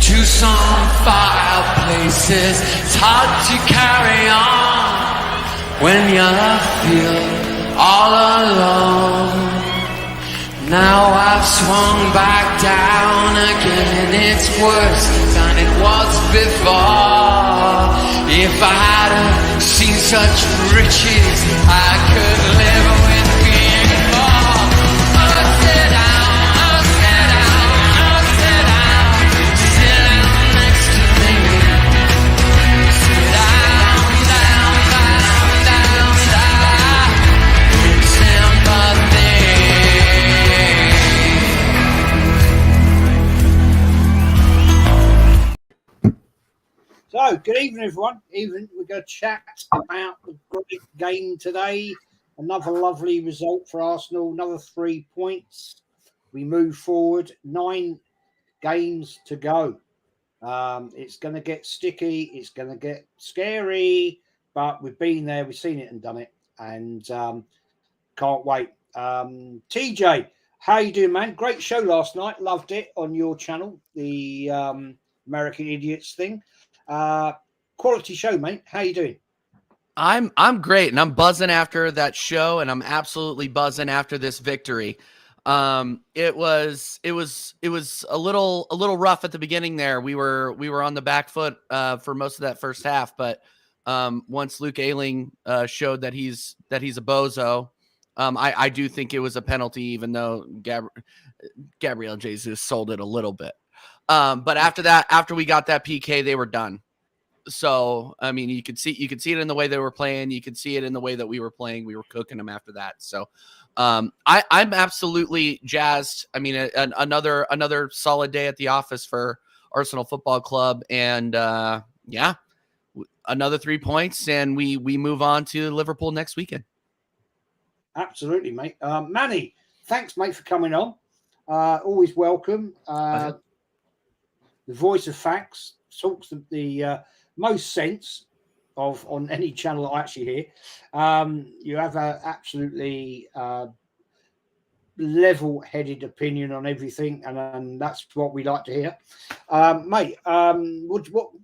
to some fireplaces. It's hard to carry on when you feel all alone. Now I've swung back down again. It's worse than it was before. If I hadn't seen such riches, I could live with being poor. Oh, sit down, oh, sit down, oh, sit down. Sit down next to me. Sit down, down, down, down, down. Sympathy. So, good evening, everyone. We're going to chat about the great game today. Another lovely result for Arsenal, another 3 points. We move forward, 9 games to go. It's going to get sticky, it's going to get scary, but we've been there, we've seen it and done it, and can't wait. TJ, how you doing, man? Great show last night, loved it on your channel, the American Idiots thing. Quality show, mate. How you doing? I'm great, and I'm buzzing after that show, and I'm absolutely buzzing after this victory. It was a little rough at the beginning there. We were on the back foot for most of that first half, but once Luke Ayling showed that he's a bozo, I do think it was a penalty, even though Gabriel Jesus sold it a little bit. But after we got that PK, they were done. So, I mean, you could see it in the way they were playing. You could see it in the way that we were playing. We were cooking them after that. So, I'm absolutely jazzed. I mean, another solid day at the office for Arsenal Football Club. And, yeah, another 3 points, and we move on to Liverpool next weekend. Absolutely, mate. Manny, thanks, mate, for coming on. Always welcome. The voice of facts, talks the most sense of on any channel I actually hear. You have an absolutely level-headed opinion on everything, and that's what we like to hear. Mate,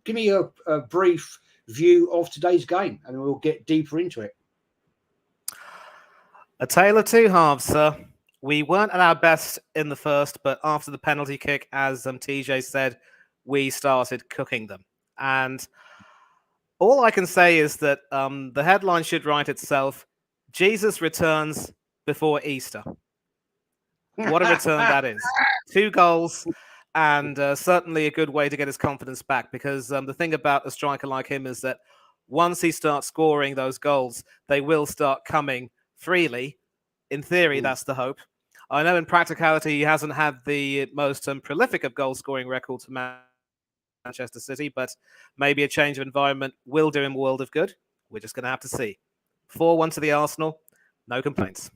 give me a brief view of today's game, and we'll get deeper into it. A tale of two halves, sir. We weren't at our best in the first, but after the penalty kick, as TJ said, we started cooking them. And all I can say is that the headline should write itself, Jesus returns before Easter. What a return that is. 2 goals, and certainly a good way to get his confidence back, because the thing about a striker like him is that once he starts scoring those goals, they will start coming freely. In theory, that's the hope. I know in practicality he hasn't had the most prolific of goal-scoring records for Manchester City, but maybe a change of environment will do him a world of good. We're just going to have to see. 4-1 to the Arsenal. No complaints.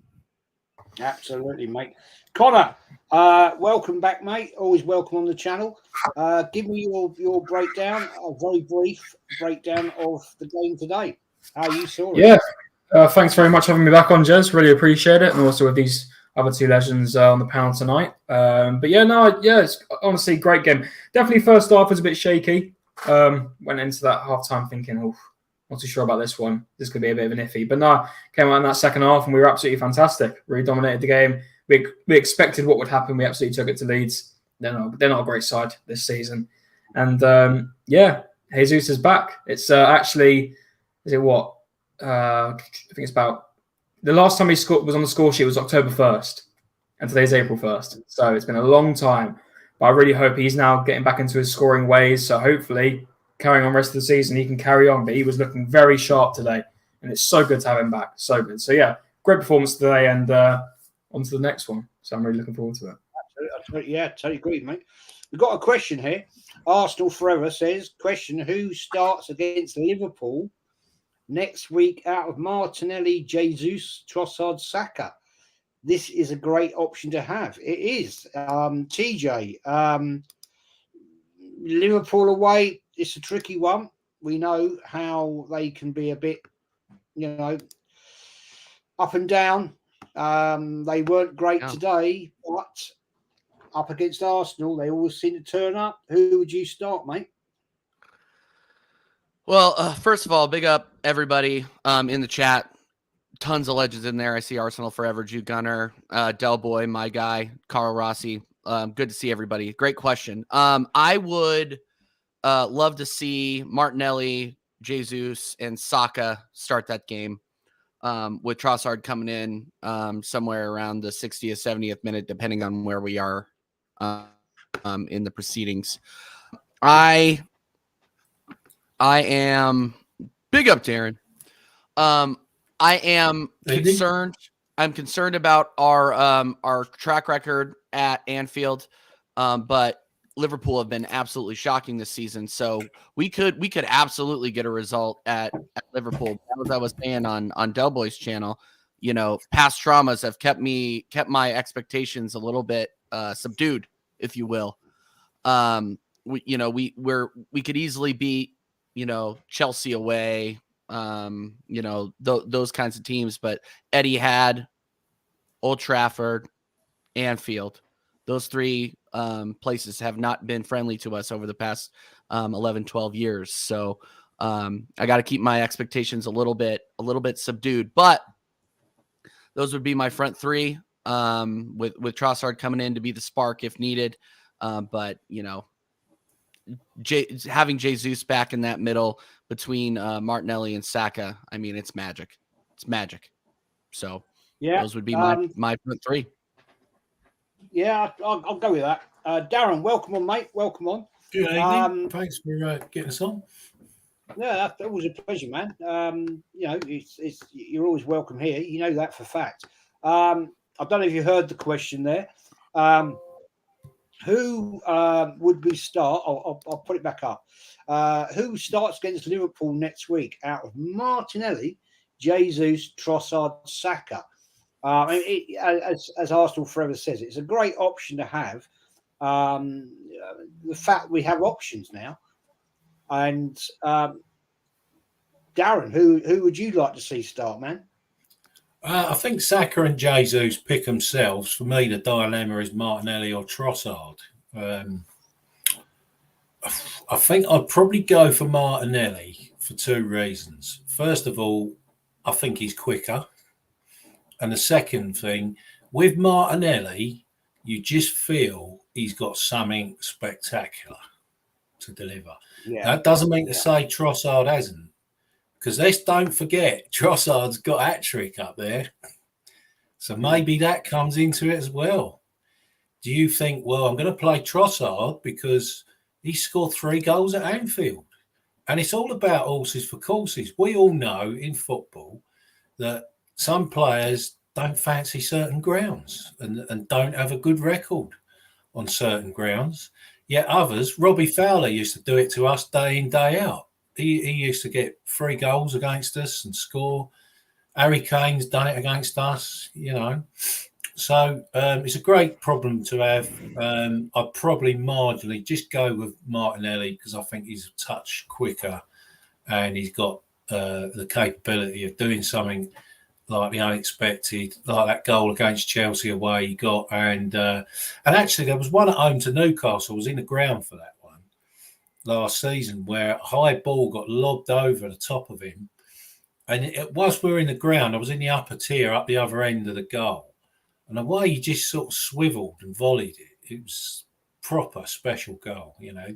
Absolutely, mate. Connor, welcome back, mate. Always welcome on the channel. Give me your breakdown, a very brief breakdown of the game today. How you saw it. Yeah, thanks very much for having me back on, Jez. Really appreciate it. And also with these other 2 legends on the panel tonight. It's honestly a great game. Definitely first half was a bit shaky. Went into that half-time thinking, not too sure about this one. This could be a bit of an iffy. But no, came out in that second half and we were absolutely fantastic. Really dominated the game. We expected what would happen. We absolutely took it to Leeds. They're not a great side this season. And Jesus is back. It's actually, is it what? I think it's about the last time he was on the score sheet was October 1st, and today's April 1st. So it's been a long time. But I really hope he's now getting back into his scoring ways. So hopefully, carrying on the rest of the season, he can carry on. But he was looking very sharp today, and it's so good to have him back. So good. So yeah, great performance today, and on to the next one. So I'm really looking forward to it. Yeah, totally agree, mate. We've got a question here. Arsenal Forever says, question, who starts against Liverpool next week out of Martinelli, Jesus, Trossard, Saka? This is a great option to have. It is. TJ, Liverpool away, it's a tricky one. We know how they can be a bit, up and down. They weren't great today, but up against Arsenal. They always seem to turn up. Who would you start, mate? Well, first of all, big up everybody in the chat. Tons of legends in there. I see Arsenal Forever, Jude Gunner, Del Boy, my guy, Carl Rossi. Good to see everybody. Great question. I would love to see Martinelli, Jesus, and Saka start that game with Trossard coming in somewhere around the 60th, 70th minute, depending on where we are in the proceedings. I am big up, Darren. I am concerned. I'm concerned about our track record at Anfield, but Liverpool have been absolutely shocking this season. So we could absolutely get a result at Liverpool. As I was saying on Del Boy's channel, you know, past traumas have kept my expectations a little bit subdued, if you will. We could easily beat, you know, Chelsea away. Those kinds of teams, but Etihad, Old Trafford, Anfield, those three places have not been friendly to us over the past 11, 12 years. So I got to keep my expectations a little bit subdued, but those would be my front three with Trossard coming in to be the spark if needed. But, you know, having Jesus back in that middle between Martinelli and Saka, I mean, it's magic. It's magic. So yeah, those would be my front three. Yeah, I'll go with that. Darren, welcome on, mate. Welcome on. Good evening. Thanks for getting us on. Yeah, that was a pleasure, man. You know, you're always welcome here. You know that for fact. I don't know if you heard the question there. Who would we start? I'll put it back up. Who starts against Liverpool next week out of Martinelli, Jesus, Trossard, Saka? As Arsenal Forever says, it's a great option to have. The fact we have options now. And Darren, who would you like to see start, man? I think Saka and Jesus pick themselves. For me, the dilemma is Martinelli or Trossard. I think I'd probably go for Martinelli for two reasons. First of all, I think he's quicker. And the second thing, with Martinelli, you just feel he's got something spectacular to deliver. Yeah. That doesn't mean to say Trossard hasn't. Because let's don't forget, Trossard's got a hat-trick up there. So maybe that comes into it as well. Do you think, well, I'm going to play Trossard because he scored 3 goals at Anfield? And it's all about horses for courses. We all know in football that some players don't fancy certain grounds and don't have a good record on certain grounds. Yet others, Robbie Fowler used to do it to us day in, day out. He used to get 3 goals against us and score. Harry Kane's done it against us, you know. So it's a great problem to have. I'd probably marginally just go with Martinelli because I think he's a touch quicker and he's got the capability of doing something like the unexpected, like that goal against Chelsea away he got. And actually there was one at home to Newcastle. I was in the ground for that one last season where a high ball got lobbed over the top of him. And whilst we were in the ground, I was in the upper tier up the other end of the goal. And the way he just sort of swiveled and volleyed it, it was proper special goal, you know.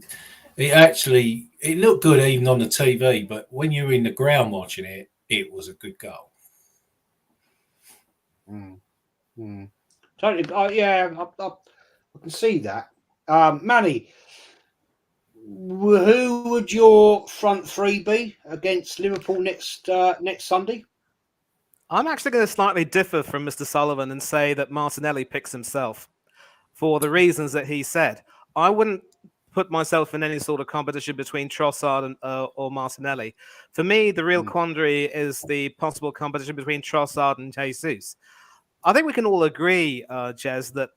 It looked good even on the TV, but when you were in the ground watching it, it was a good goal. Totally. I can see that. Manny, who would your front three be against Liverpool next Sunday? I'm actually going to slightly differ from Mr. Sullivan and say that Martinelli picks himself for the reasons that he said. I wouldn't put myself in any sort of competition between Trossard and or Martinelli. For me, the real quandary is the possible competition between Trossard and Jesus. I think we can all agree, Jez, that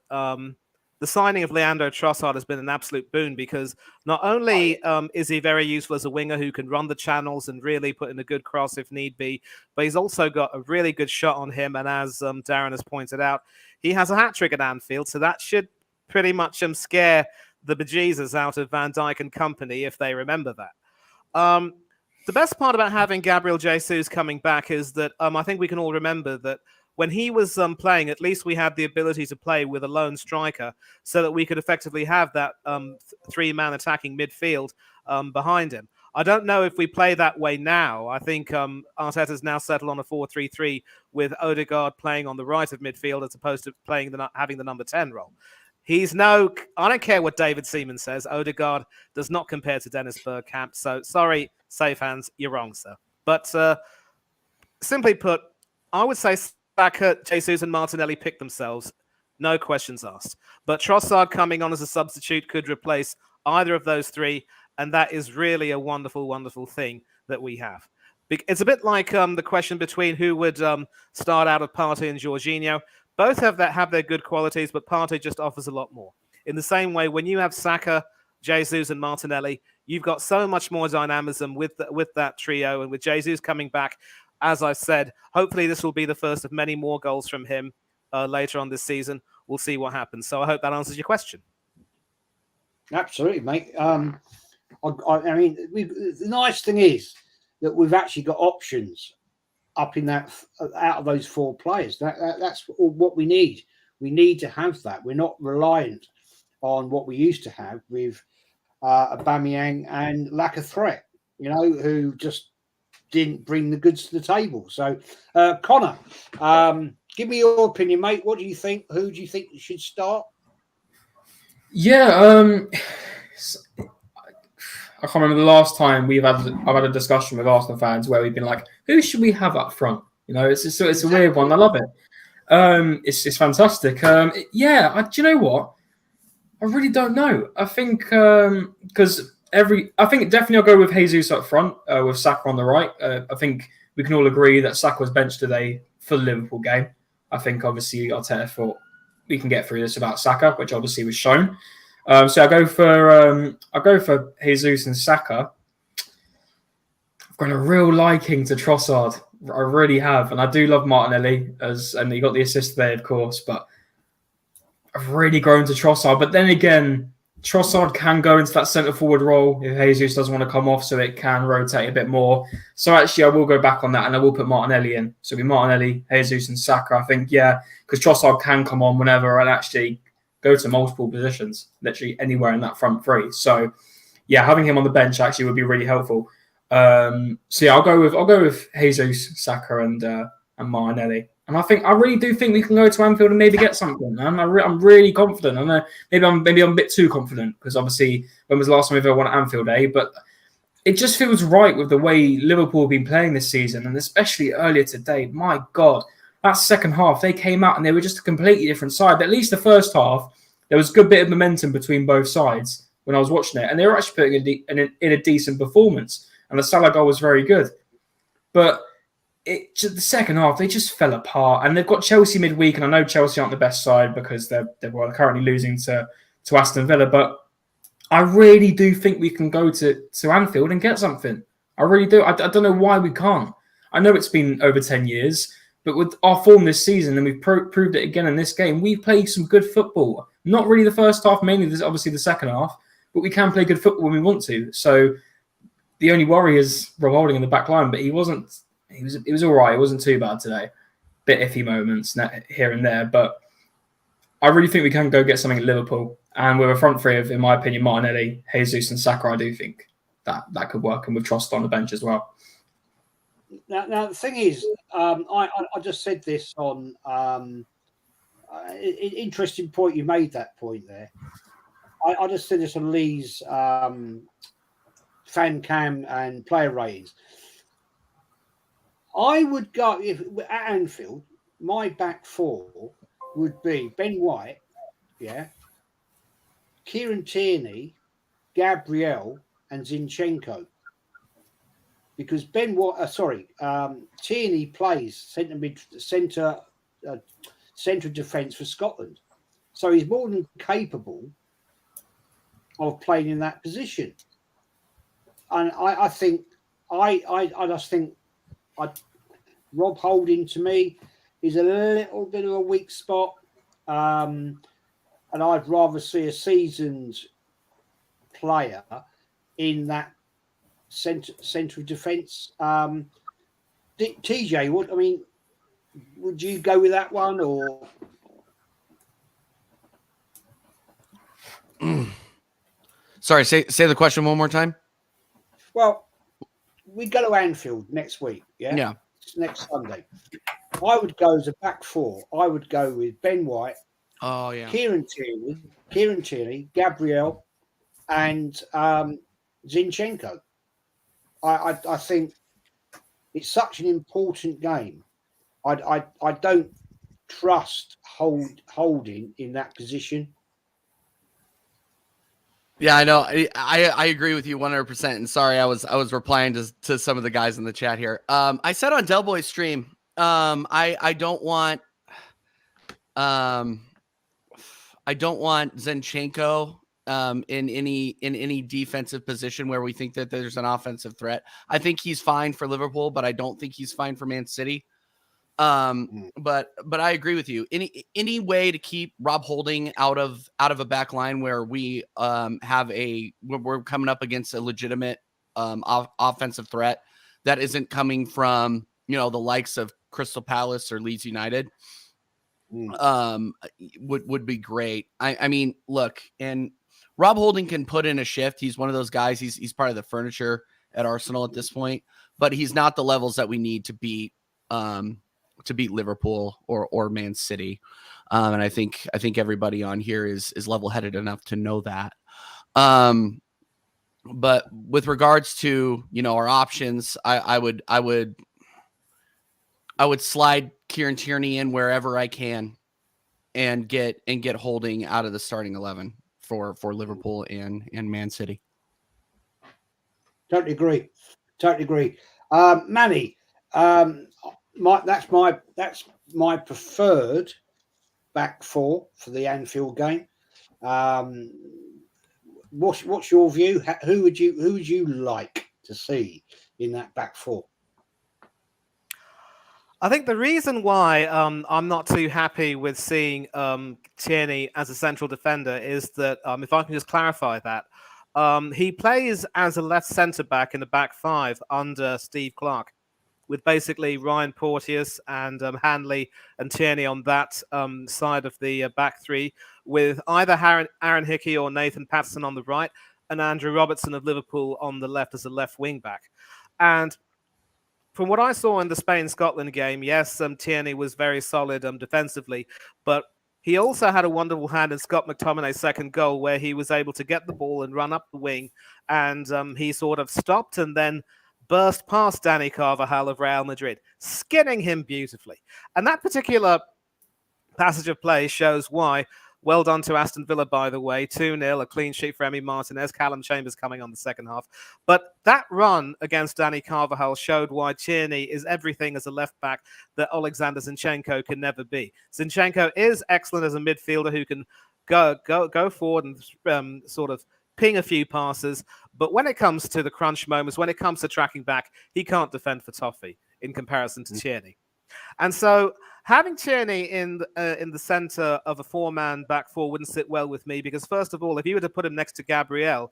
the signing of Leandro Trossard has been an absolute boon because not only is he very useful as a winger who can run the channels and really put in a good cross if need be, but he's also got a really good shot on him. And as Darren has pointed out, he has a hat-trick at Anfield, so that should pretty much scare the bejesus out of Van Dijk and company if they remember that. The best part about having Gabriel Jesus coming back is that I think we can all remember that when he was playing, at least we had the ability to play with a lone striker so that we could effectively have that three-man attacking midfield behind him. I don't know if we play that way now. I think Arteta's now settled on a 4-3-3 with Odegaard playing on the right of midfield as opposed to having the number 10 role. I don't care what David Seaman says. Odegaard does not compare to Dennis Bergkamp. So sorry, safe hands, you're wrong, sir. But simply put, I would say Saka, Jesus and Martinelli pick themselves. No questions asked. But Trossard coming on as a substitute could replace either of those three. And that is really a wonderful, wonderful thing that we have. It's a bit like the question between who would start out of Partey and Jorginho. Both have their good qualities, but Partey just offers a lot more. In the same way, when you have Saka, Jesus, and Martinelli, you've got so much more dynamism with that trio. And with Jesus coming back, as I've said, hopefully this will be the first of many more goals from him later on this season. We'll see what happens. So I hope that answers your question. Absolutely, mate. I mean, the nice thing is that we've actually got options up in that out of those four players. That's what we need. We need to have that. We're not reliant on what we used to have with Aubameyang and lack of threat, who just didn't bring the goods to the table. So, Connor, give me your opinion, mate. What do you think? Who do you think should start? Yeah, I can't remember the last time I've had a discussion with Arsenal fans where we've been like, who should we have up front? It's a weird one. I love it. It's fantastic. Do you know what? I really don't know. I think because I think definitely I'll go with Jesus up front with Saka on the right. I think we can all agree that Saka was benched today for the Liverpool game. I think obviously Arteta thought we can get through this without Saka, which obviously was shown. So I'll go for Jesus and Saka. I've got a real liking to Trossard. I really have, and I do love Martinelli and he got the assist today, of course. But I've really grown to Trossard. But then again, Trossard can go into that centre forward role if Jesus doesn't want to come off, so it can rotate a bit more. So actually, I will go back on that, and I will put Martinelli in. So it'll be Martinelli, Jesus, and Saka. I think because Trossard can come on whenever and actually go to multiple positions, literally anywhere in that front three. So, having him on the bench actually would be really helpful. I'll go with Jesus, Saka, and Martinelli. And I really do think we can go to Anfield and maybe get something. Man. I'm really confident. I know maybe I'm a bit too confident because obviously when was the last time we ever won at Anfield? But it just feels right with the way Liverpool have been playing this season, and especially earlier today. My God. That second half, they came out and they were just a completely different side. But at least the first half, there was a good bit of momentum between both sides when I was watching it. And they were actually putting in a decent performance. And the Salah goal was very good. But the second half, they just fell apart. And they've got Chelsea midweek. And I know Chelsea aren't the best side because they're currently losing to Aston Villa. But I really do think we can go to Anfield and get something. I really do. I don't know why we can't. I know it's been over 10 years. But with our form this season, and we've proved it again in this game, we played some good football. Not really the first half, mainly obviously the second half, but we can play good football when we want to. So the only worry is Rob Holding in the back line, but he was all right. It wasn't too bad today. Bit iffy moments here and there, but I really think we can go get something at Liverpool. And with a front three of, in my opinion, Martinelli, Jesus, and Saka, I do think that could work, and with Trossard on the bench as well. Now the thing is, I just said this on interesting point. You made that point there. I just said this on Lee's fan cam and player ratings. I would go at Anfield. My back four would be Ben White, Kieran Tierney, Gabriel, and Zinchenko. Because Tierney plays centre defence for Scotland, so he's more than capable of playing in that position. And I just think Rob Holding to me is a little bit of a weak spot. and I'd rather see a seasoned player in that central defence. TJ, what I mean, would you go with that one or? Sorry, say the question one more time. Well, we go to Anfield next week. Yeah. It's next Sunday. I would go as a back four. I would go with Ben White. Oh yeah. Kieran Tierney, Gabriel, and Zinchenko. I think it's such an important game. I don't trust Holding in that position. Yeah, I know. I agree with you 100%. And sorry, I was replying to some of the guys in the chat here. I said on Del Boy's stream, I don't want Zinchenko in any defensive position where we think that there's an offensive threat. I think he's fine for Liverpool, but I don't think he's fine for Man City. But I agree with you. Any way to keep Rob Holding out of a back line where we we're coming up against a legitimate offensive threat that isn't coming from the likes of Crystal Palace or Leeds United would be great. I mean, look, and Rob Holding can put in a shift. He's one of those guys. He's part of the furniture at Arsenal at this point, but he's not the levels that we need to beat Liverpool or Man City. And I think everybody on here is level-headed enough to know that. But with regards to, our options, I would slide Kieran Tierney in wherever I can and get Holding out of the starting 11 for Liverpool and Man City. Totally agree. Manny, that's my preferred back four for the Anfield game. What's your view? Who would you like to see in that back four? I think the reason why I'm not too happy with seeing Tierney as a central defender is that, if I can just clarify that, he plays as a left centre back in the back five under Steve Clarke, with basically Ryan Porteous and Hanley and Tierney on that side of the back three, with either Aaron Hickey or Nathan Patterson on the right, and Andrew Robertson of Liverpool on the left as a left wing back. And from what I saw in the Spain-Scotland game, yes, Tierney was very solid defensively, but he also had a wonderful hand in Scott McTominay's second goal, where he was able to get the ball and run up the wing, and he sort of stopped and then burst past Dani Carvajal of Real Madrid, skinning him beautifully. And that particular passage of play shows why. Well done to Aston Villa, by the way. 2-0, a clean sheet for Emi Martinez. Callum Chambers coming on the second half. But that run against Dani Carvajal showed why Tierney is everything as a left back that Alexander Zinchenko can never be. Zinchenko is excellent as a midfielder who can go forward and sort of ping a few passes. But when it comes to the crunch moments, when it comes to tracking back, he can't defend for toffee in comparison to Tierney. And so having Tierney in the center of a four-man back four wouldn't sit well with me, because first of all, if you were to put him next to Gabriel,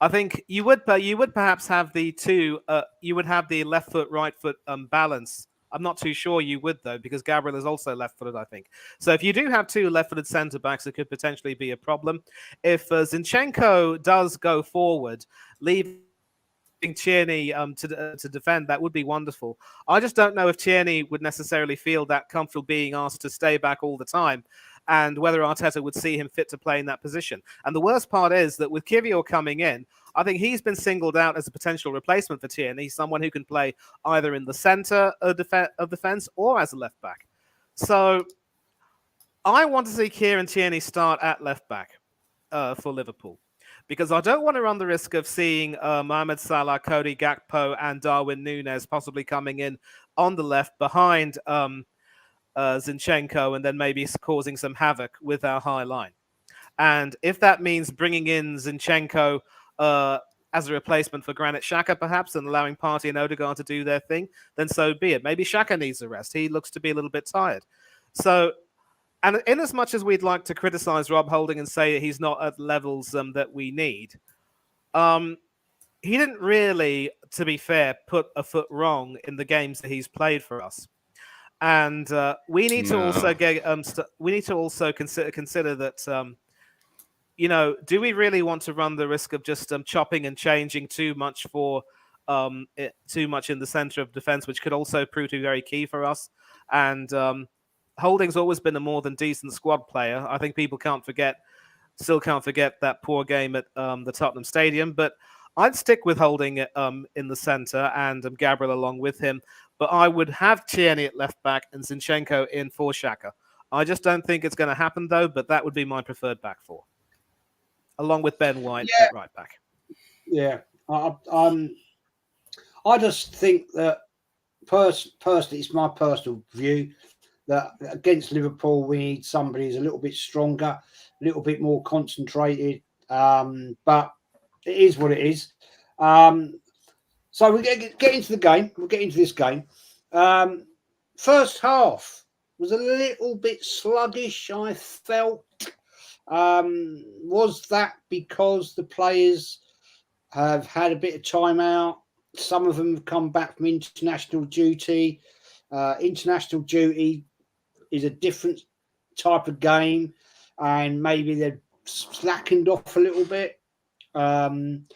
I think you would perhaps have the two. You would have the left foot, right foot balance. I'm not too sure you would, though, because Gabriel is also left-footed, I think. So if you do have two left-footed centre-backs, it could potentially be a problem. If Zinchenko does go forward, leaving Tierney to defend, that would be wonderful. I just don't know if Tierney would necessarily feel that comfortable being asked to stay back all the time, and whether Arteta would see him fit to play in that position. And the worst part is that with Kivior coming in, I think he's been singled out as a potential replacement for Tierney, someone who can play either in the centre of defence or as a left back. So I want to see Kieran Tierney start at left back for Liverpool, because I don't want to run the risk of seeing Mohamed Salah, Cody Gakpo, and Darwin Núñez possibly coming in on the left behind Zinchenko, and then maybe causing some havoc with our high line. And if that means bringing in Zinchenko as a replacement for Granit Xhaka, perhaps, and allowing Partey and Odegaard to do their thing, then so be it. Maybe Xhaka needs a rest. He looks to be a little bit tired. So And in as much as we'd like to criticize Rob Holding and say he's not at levels that we need, he didn't really, to be fair, put a foot wrong in the games that he's played for us. And we need to also get we need to also consider that do we really want to run the risk of just chopping and changing too much too much in the center of defense, which could also prove to be very key for us. And Holding's always been a more than decent squad player. I think people still can't forget that poor game at the Tottenham Stadium. But I'd stick with Holding in the center and Gabriel along with him. But I would have Tierney at left back and Zinchenko in for Xhaka. I just don't think it's going to happen, though, but that would be my preferred back four, along with Ben White at right back. Yeah. I just think that, personally, it's my personal view, that against Liverpool, we need somebody who's a little bit stronger, a little bit more concentrated. But it is what it is. So we get into the game. We'll get into this game. First half was a little bit sluggish, I felt. Was that because the players have had a bit of time out? Some of them have come back from international duty. International duty is a different type of game, and maybe they've slackened off a little bit. Darren,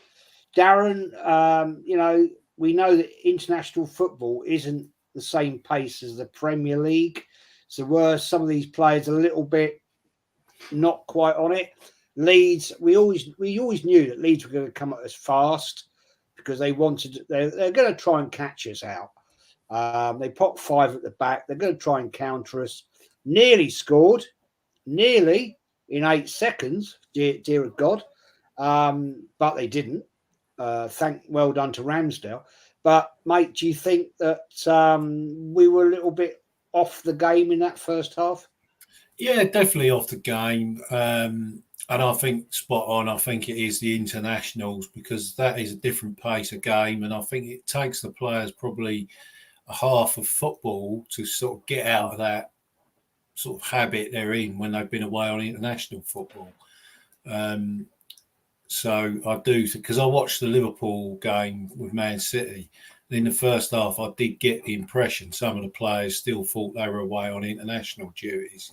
we know that international football isn't the same pace as the Premier League. So were some of these players a little bit not quite on it? Leeds, we always knew that Leeds were going to come at us fast because they're going to try and catch us out. They popped 5 at the back. They're going to try and counter us. Nearly scored, nearly in 8 seconds, dear God. But they didn't. Well done to Ramsdale. But, mate, do you think that we were a little bit off the game in that first half? Yeah, definitely off the game. And I think spot on. I think it is the internationals, because that is a different pace of game. And I think it takes the players probably a half of football to sort of get out of that sort of habit they're in when they've been away on international football. So I do, because I watched the Liverpool game with Man City. In the first half, I did get the impression some of the players still thought they were away on international duties,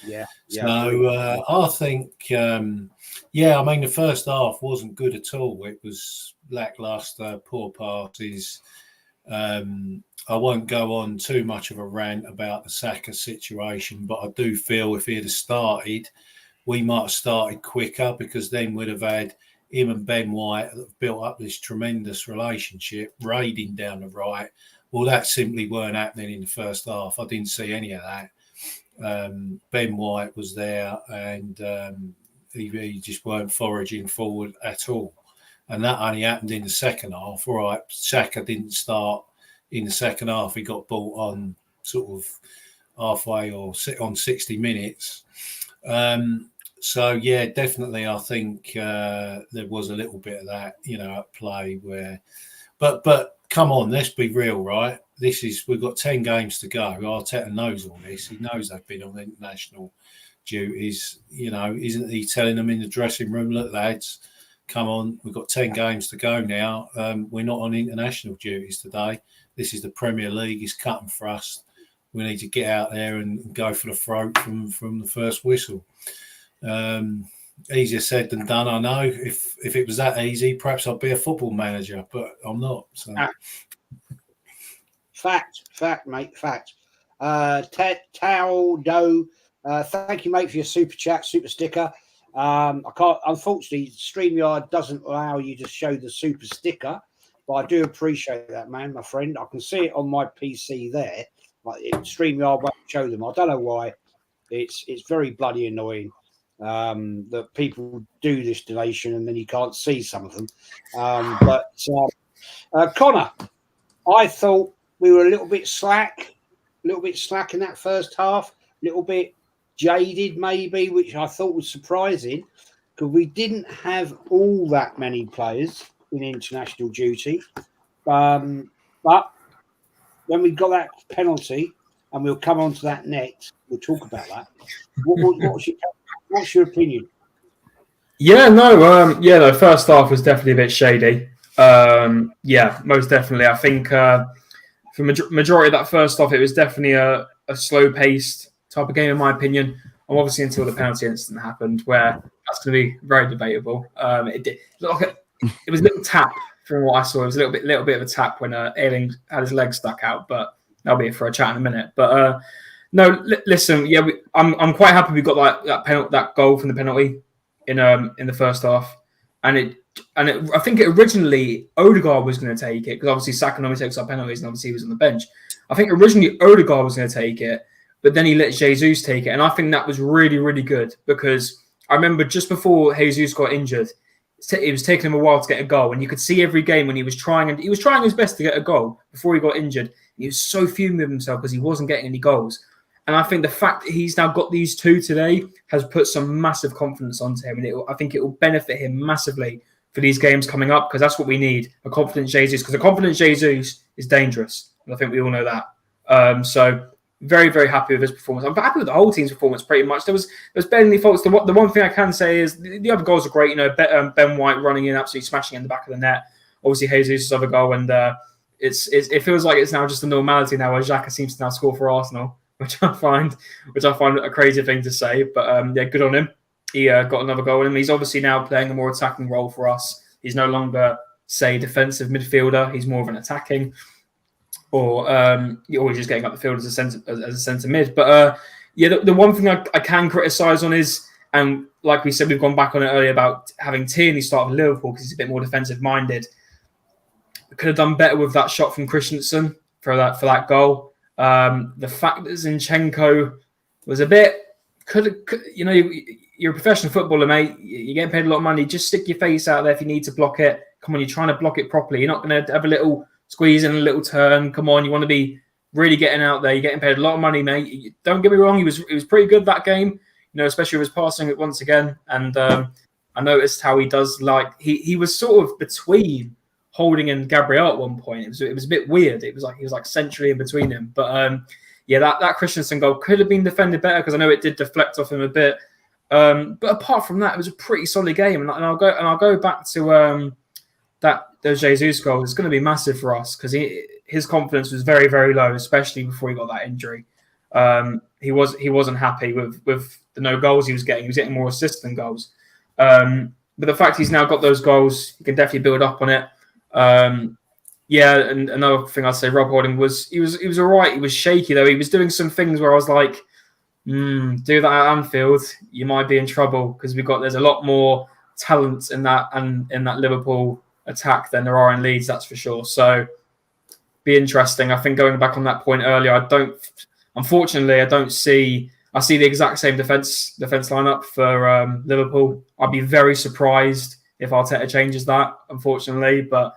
Yeah. So I think, I mean, the first half wasn't good at all. It was lackluster, poor passes. I won't go on too much of a rant about the Xhaka situation, but I do feel if he had started, we might have started quicker, because then we'd have had him and Ben White that have built up this tremendous relationship, raiding down the right. Well, that simply weren't happening in the first half. I didn't see any of that. Ben White was there, and he just weren't foraging forward at all. And that only happened in the second half. All right, Xhaka didn't start in the second half. He got brought on sort of halfway or on 60 minutes. So, yeah, definitely I think there was a little bit of that, at play where... But come on, let's be real, right? We've got 10 games to go. Arteta knows all this. He knows they've been on international duties. Isn't he telling them in the dressing room, look, lads, come on, we've got 10 games to go now. We're not on international duties today. This is the Premier League. It's cut and thrust. We need to get out there and go for the throat from the first whistle. Easier said than done, I know. If it was that easy, perhaps I'd be a football manager, but I'm not. So. Fact, mate, fact. Tao Do, thank you, mate, for your super chat, super sticker. I can't, unfortunately, StreamYard doesn't allow you to show the super sticker, but I do appreciate that, man, my friend. I can see it on my PC there, but StreamYard won't show them. I don't know why. It's very bloody annoying that people do this donation and then you can't see some of them. But Connor, I thought we were a little bit slack in that first half, a little bit jaded maybe, which I thought was surprising because we didn't have all that many players in international duty. But when we got that penalty and we'll come on to that next. We'll talk about that. What's your opinion? Yeah, no, the first half was definitely a bit shady. Yeah, most definitely. I think for majority of that first half, it was definitely a slow-paced type of game, in my opinion. And obviously, until the penalty incident happened, where that's going to be very debatable. It was a little tap from what I saw. It was a little bit of a tap when Ayling had his leg stuck out, but that'll be it for a chat in a minute. But no, listen, yeah, I'm quite happy we got that goal from the penalty in the first half, and I think originally Odegaard was going to take it because obviously Saka normally takes our penalties, and obviously he was on the bench. I think originally Odegaard was going to take it, but then he let Jesus take it, and I think that was really, really good because I remember just before Jesus got injured, it was taking him a while to get a goal, and you could see every game when he was trying his best to get a goal before he got injured. He was so fuming with himself because he wasn't getting any goals. And I think the fact that he's now got these two today has put some massive confidence onto him. And I think it will benefit him massively for these games coming up because that's what we need, a confident Jesus. Because a confident Jesus is dangerous. And I think we all know that. So very, very happy with his performance. I'm happy with the whole team's performance pretty much. There was barely any faults. The one thing I can say is the other goals are great. You know, Ben White running in, absolutely smashing in the back of the net. Obviously, Jesus' other goal. And it feels like it's now just a normality now where Xhaka seems to now score for Arsenal. Which I find a crazy thing to say, but yeah, good on him. He got another goal in him. He's obviously now playing a more attacking role for us. He's no longer, say, defensive midfielder. He's more of an attacking, or he's just getting up the field as a centre mid. But yeah, the one thing I can criticise on is, and like we said, we've gone back on it earlier about having Tierney start with Liverpool because he's a bit more defensive minded. We could have done better with that shot from Christensen for that goal. The fact that Zinchenko was a bit you're a professional footballer, mate. You're getting paid a lot of money. Just stick your face out there if you need to block it. Come on, you're trying to block it properly. You're not going to have a little squeeze and a little turn. Come on, you want to be really getting out there. You're getting paid a lot of money, mate. Don't get me wrong. He was pretty good that game. You know, especially with his passing it once again. And I noticed how he does he was sort of between Holding and Gabriel at one point. It was a bit weird. It was like he was like centrally in between them. But yeah, that Christensen goal could have been defended better because I know it did deflect off him a bit. But apart from that, it was a pretty solid game. And I'll go back to those Jesus goals. It's going to be massive for us because his confidence was very, very low, especially before he got that injury. He wasn't happy with the no goals he was getting. He was getting more assists than goals. But the fact he's now got those goals, he can definitely build up on it. Yeah, and another thing I'd say, Rob Holding he was all right. He was shaky though. He was doing some things where I was like, do that at Anfield, you might be in trouble because there's a lot more talent in that Liverpool attack than there are in Leeds, that's for sure. So be interesting. I think going back on that point earlier, I see the exact same defense lineup for Liverpool. I'd be very surprised if Arteta changes that, unfortunately, but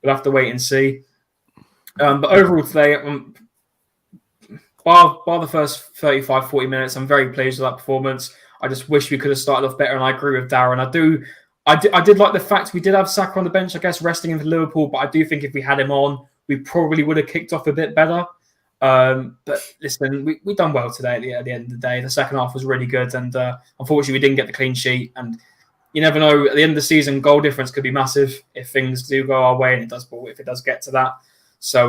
we'll have to wait and see. But overall today, bar the first 35, 40 minutes, I'm very pleased with that performance. I just wish we could have started off better, and I agree with Darren. I did like the fact we did have Saka on the bench, I guess, resting him for Liverpool, but I do think if we had him on, we probably would have kicked off a bit better. But listen, we done well today at the end of the day. The second half was really good, and unfortunately we didn't get the clean sheet, and you never know. At the end of the season, goal difference could be massive if things do go our way, and if it does get to that. So,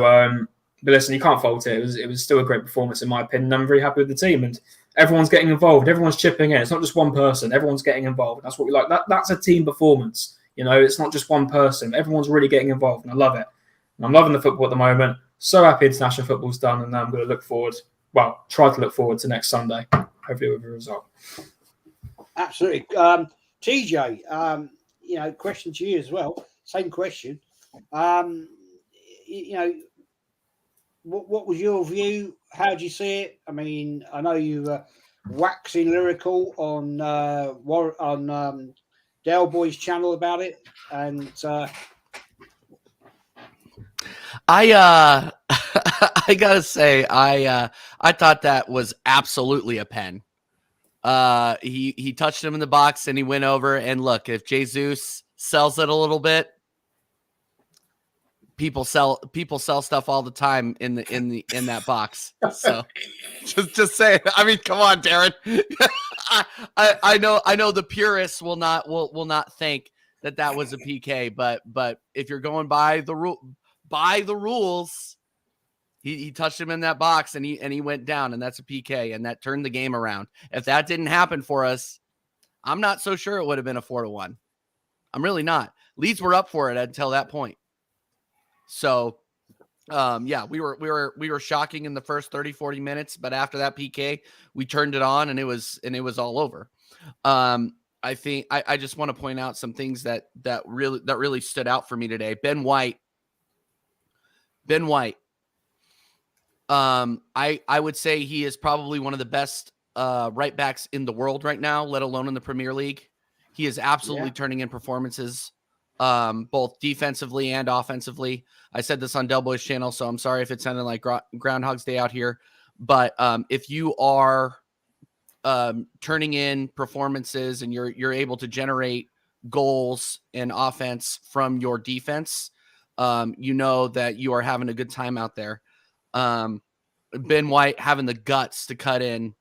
but listen, you can't fault it. It was still a great performance in my opinion. I'm very happy with the team, and everyone's getting involved. Everyone's chipping in. It's not just one person. Everyone's getting involved. That's what we like. That's a team performance. You know, it's not just one person. Everyone's really getting involved, and I love it. And I'm loving the football at the moment. So happy international football's done, and now I'm going to try to look forward to next Sunday, hopefully with a result. Absolutely. TJ, question to you as well. Same question. What was your view? How do you see it? I mean, I know you were waxing lyrical on Del Boy's channel about it, and I gotta say, I thought that was absolutely a pen. He touched him in the box and he went over. And look, if Jesus sells it a little bit, people sell stuff all the time in that box. So just say it. I mean, come on, Darren. I know the purists will not think that was a PK, but if you're going by the rules, he touched him in that box and he went down, and that's a PK, and that turned the game around. If that didn't happen for us, I'm not so sure it would have been a 4-1. I'm really not. Leeds were up for it until that point. So, yeah, we were shocking in the first 30, 40 minutes, but after that PK, we turned it on and it was all over. I think I just want to point out some things that really stood out for me today. Ben White. I would say he is probably one of the best right backs in the world right now, let alone in the Premier League. He is absolutely turning in performances, both defensively and offensively. I said this on Del Boy's channel, so I'm sorry if it sounded like Groundhog's Day out here. But if you are turning in performances and you're able to generate goals and offense from your defense, you know that you are having a good time out there. Ben White having the guts to cut in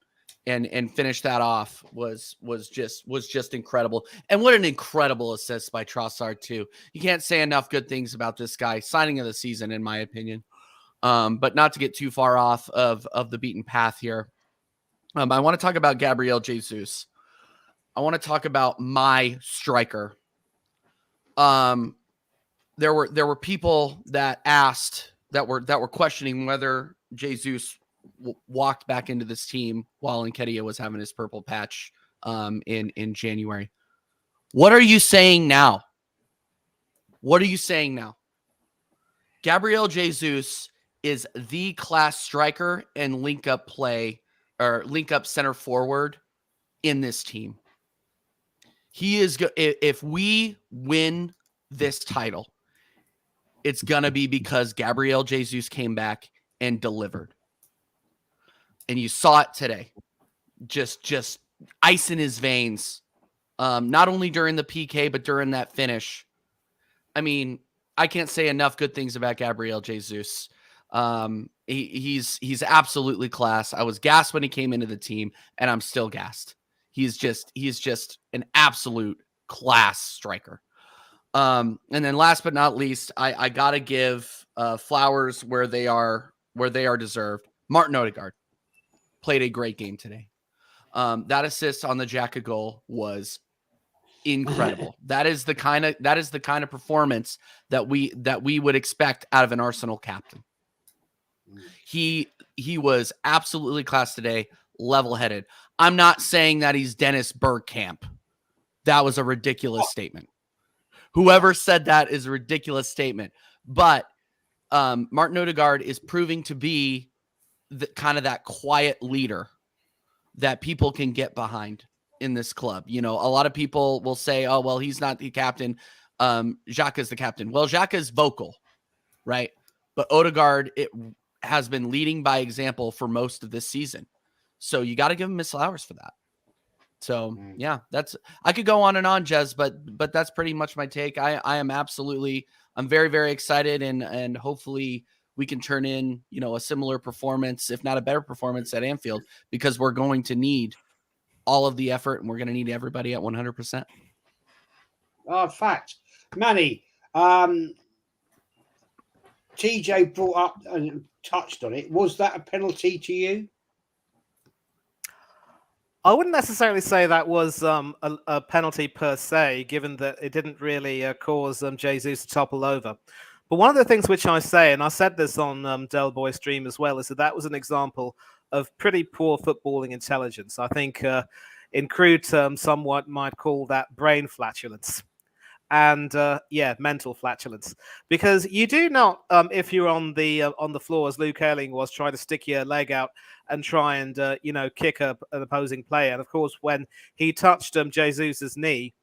and finish that off was just incredible. And what an incredible assist by Trossard too. You can't say enough good things about this guy. Signing of the season, in my opinion. But not to get too far off of the beaten path here. I want to talk about Gabriel Jesus. I want to talk about my striker. There were people that asked that were questioning whether Jesus walked back into this team while Nketiah was having his purple patch in January. What are you saying now? What are you saying now? Gabriel Jesus is the class striker and link up center forward in this team. He is if we win this title, it's going to be because Gabriel Jesus came back and delivered. And you saw it today. Just ice in his veins. Not only during the PK, but during that finish. I mean, I can't say enough good things about Gabriel Jesus. He's absolutely class. I was gassed when he came into the team, and I'm still gassed. He's just an absolute class striker. And then last but not least, I gotta give flowers where they are deserved. Martin Odegaard played a great game today. That assist on the Xhaka goal was incredible. That is the kind of performance that we would expect out of an Arsenal captain. He was absolutely class today, level-headed. I'm not saying that he's Dennis Bergkamp. That was a ridiculous statement. Whoever said that is a ridiculous statement. But Martin Odegaard is proving to be that quiet leader that people can get behind in this club. You know, a lot of people will say, oh, well, he's not the captain. Xhaka is the captain. Well, Xhaka is vocal, right? But Odegaard, it has been leading by example for most of this season. So you got to give him his flowers for that. So yeah, I could go on and on, Jez, but that's pretty much my take. I'm very, very excited and hopefully we can turn in, a similar performance, if not a better performance at Anfield, because we're going to need all of the effort and we're going to need everybody at 100%. Fact. Manny, TJ brought up and touched on it. Was that a penalty to you? I wouldn't necessarily say that was a penalty per se, given that it didn't really cause Jesus to topple over. But one of the things which I say, and I said this on Del Boy stream as well, is that was an example of pretty poor footballing intelligence. I think in crude terms, somewhat might call that brain flatulence. And mental flatulence, because you do not, if you're on the floor as Luke Ayling was, try to stick your leg out and try and kick an opposing player. And of course, when he touched Jesus's knee,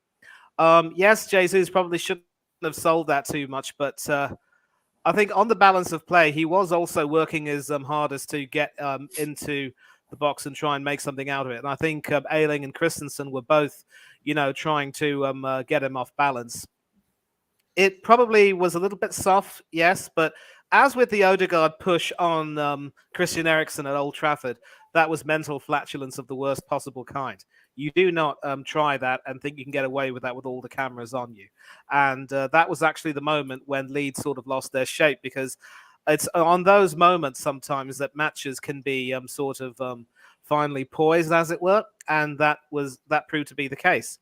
yes, Jesus probably shouldn't have sold that too much, but I think on the balance of play, he was also working his hardest to get into the box and try and make something out of it. And I think Ayling and Christensen were both, trying to get him off balance. it probably was a little bit soft, yes, but as with the Odegaard push on Christian Eriksen at Old Trafford, that was mental flatulence of the worst possible kind. You do not try that and think you can get away with that with all the cameras on you. And that was actually the moment when Leeds sort of lost their shape, because it's on those moments sometimes that matches can be sort of finely poised, as it were, and that proved to be the case.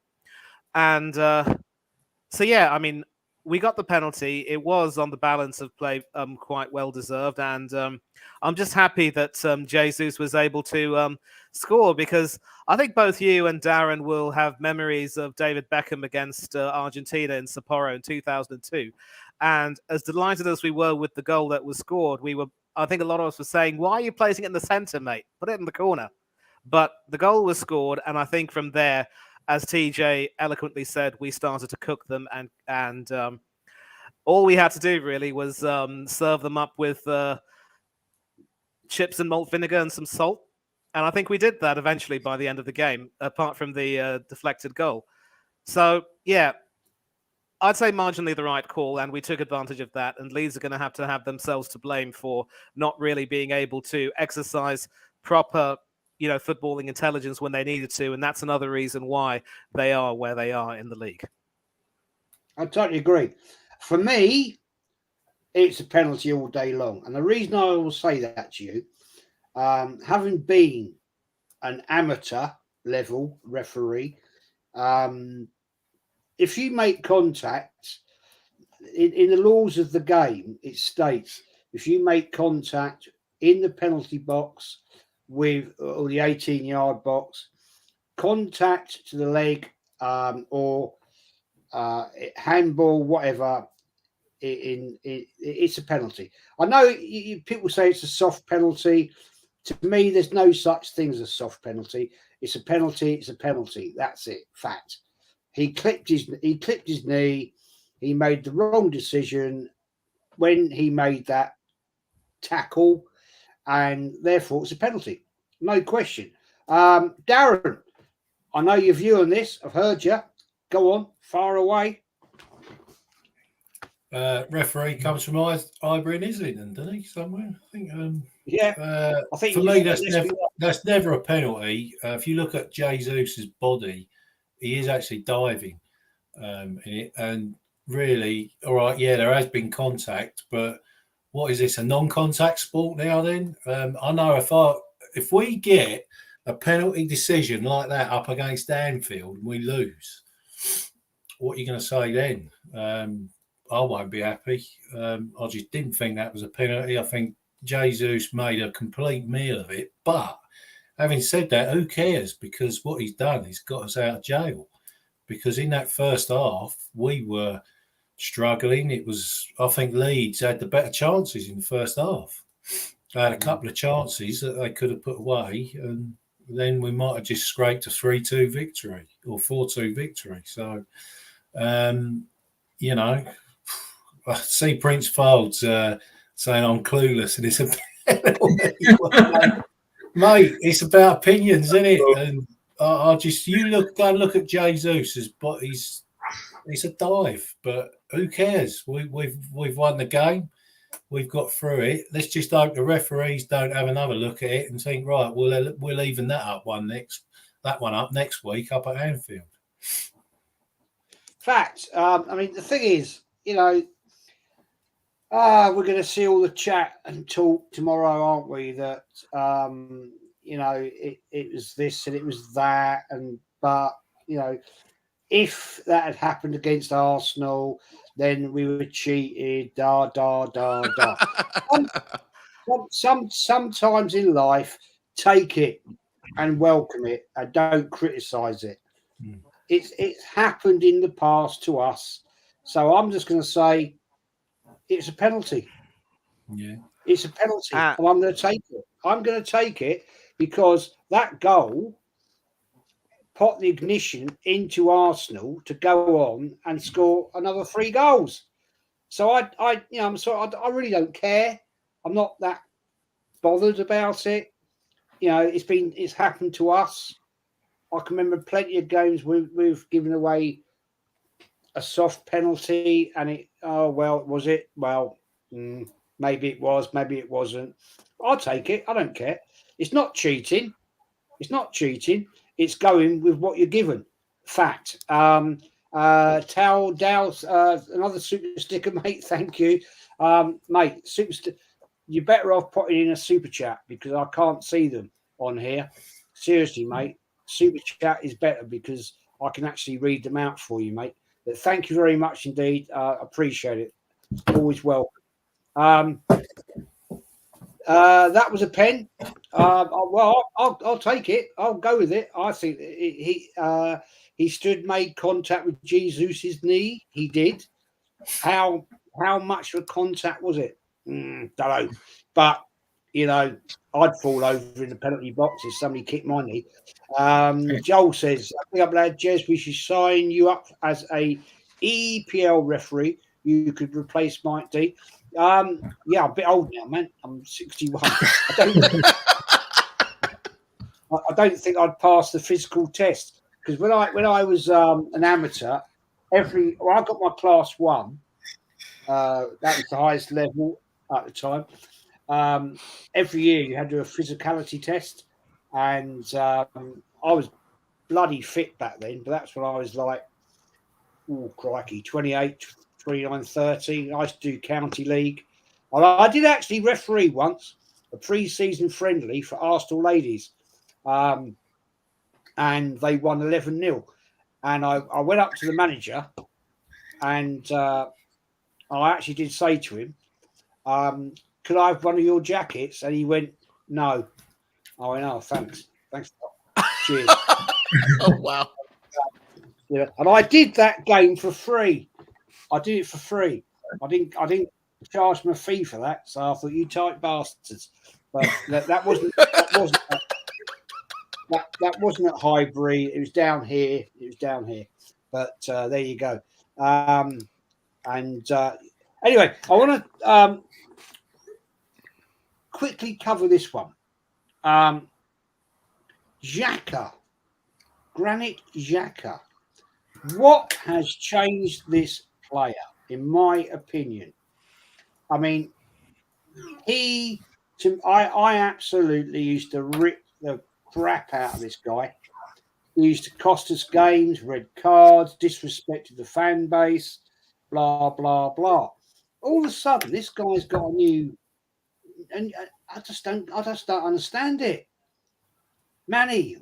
And so, yeah, I mean, we got the penalty. It was on the balance of play quite well deserved. And I'm just happy that Jesus was able to score, because I think both you and Darren will have memories of David Beckham against Argentina in Sapporo in 2002. And as delighted as we were with the goal that was scored, I think a lot of us were saying, why are you placing it in the centre, mate? Put it in the corner. But the goal was scored. And I think from there, as TJ eloquently said, we started to cook them, and all we had to do really was serve them up with chips and malt vinegar and some salt. And I think we did that eventually by the end of the game, apart from the deflected goal. So, yeah, I'd say marginally the right call, and we took advantage of that. And Leeds are going to have themselves to blame for not really being able to exercise proper footballing intelligence when they needed to, and that's another reason why they are where they are in the league. I totally agree. For me, it's a penalty all day long, and the reason I will say that to you, having been an amateur level referee, if you make contact in the laws of the game, it states if you make contact in the penalty box or the 18-yard box, contact to the leg or handball, whatever, it's a penalty. I know people say it's a soft penalty. To me, there's no such thing as a soft penalty. It's a penalty. It's a penalty. That's it. Fact. He clipped his knee. He made the wrong decision when he made that tackle, and therefore it's a penalty. No question. Darren, I know your view on this. I've heard you. Go on, far away. Referee comes from Highbury in Islington, doesn't he? Somewhere, I think. I think for me, that's never a penalty. If you look at Jesus's body, he is actually diving in it, and really, all right, yeah, there has been contact, but what is this, a non-contact sport now? Then I know if we get a penalty decision like that up against Anfield and we lose, what are you going to say then? I won't be happy. I just didn't think that was a penalty. I think Jesus made a complete meal of it. But having said that, who cares? Because what he's done, he's got us out of jail. Because in that first half, we were struggling. I think Leeds had the better chances in the first half. They had a couple of chances that they could have put away, and then we might have just scraped a 3-2 victory or 4-2 victory. So, I see Prince Folds saying I'm clueless, and it's a penalty. Mate, it's about opinions, isn't it? And go and look at Jesus' body. It's a dive, but who cares? We've won the game. We've got through it. Let's just hope the referees don't have another look at it and think, right, we'll even that one up next week up at Anfield. Fact. I mean, the thing is, we're going to see all the chat and talk tomorrow, aren't we? That it was this and it was that, but if that had happened against Arsenal, then we were cheated. Sometimes in life, take it and welcome it, and don't criticise it. It's happened in the past to us, so I'm just going to say it's a penalty. Yeah, it's a penalty, and I'm going to take it. I'm going to take it because that goal put the ignition into Arsenal to go on and score another 3 goals. So I really don't care. I'm not that bothered about it. It's happened to us. I can remember plenty of games we've given away a soft penalty, and was it? Well, maybe it was, maybe it wasn't. I'll take it. I don't care. It's not cheating. It's not cheating. It's going with what you're given. Fact. Tal Dow's another super sticker, mate. Thank you, mate. You're better off putting in a super chat because I can't see them on here. Seriously, mate. Super chat is better because I can actually read them out for you, mate. But thank you very much indeed. Appreciate it. Always welcome. That was a pen. Well, I'll take it. I'll go with it. I think he made contact with Jesus' knee. He did. How much of a contact was it? Don't know. But I'd fall over in the penalty box if somebody kicked my knee. Joel says, "I think I'm glad, Jez, we should sign you up as a EPL referee. You could replace Mike D." Yeah, I'm a bit old now, man. I'm 61. I don't think I'd pass the physical test because when I was an amateur, I got my class 1. That was the highest level at the time. Every year you had to do a physicality test, and I was bloody fit back then. But that's when I was like, oh crikey, 28, 29, 30. I used to do county league. I did actually referee once a pre-season friendly for Arsenal ladies, and they won 11-0. And I went up to the manager, and I actually did say to him, "Could I have one of your jackets?" And he went, "No." I went, "Oh, thanks. Cheers." Oh wow. Yeah, and I did that game for free. I did it for free. I didn't charge them a fee for that. So I thought, you tight bastards. But that wasn't at Highbury. It was down here. But there you go. Anyway, I want to quickly cover this one. Xhaka, Granit Xhaka. What has changed this player, in my opinion? I mean, I absolutely used to rip the crap out of this guy. He used to cost us games, red cards, disrespected the fan base, blah, blah, blah. All of a sudden, this guy's got a new, and I just don't understand it. Manny,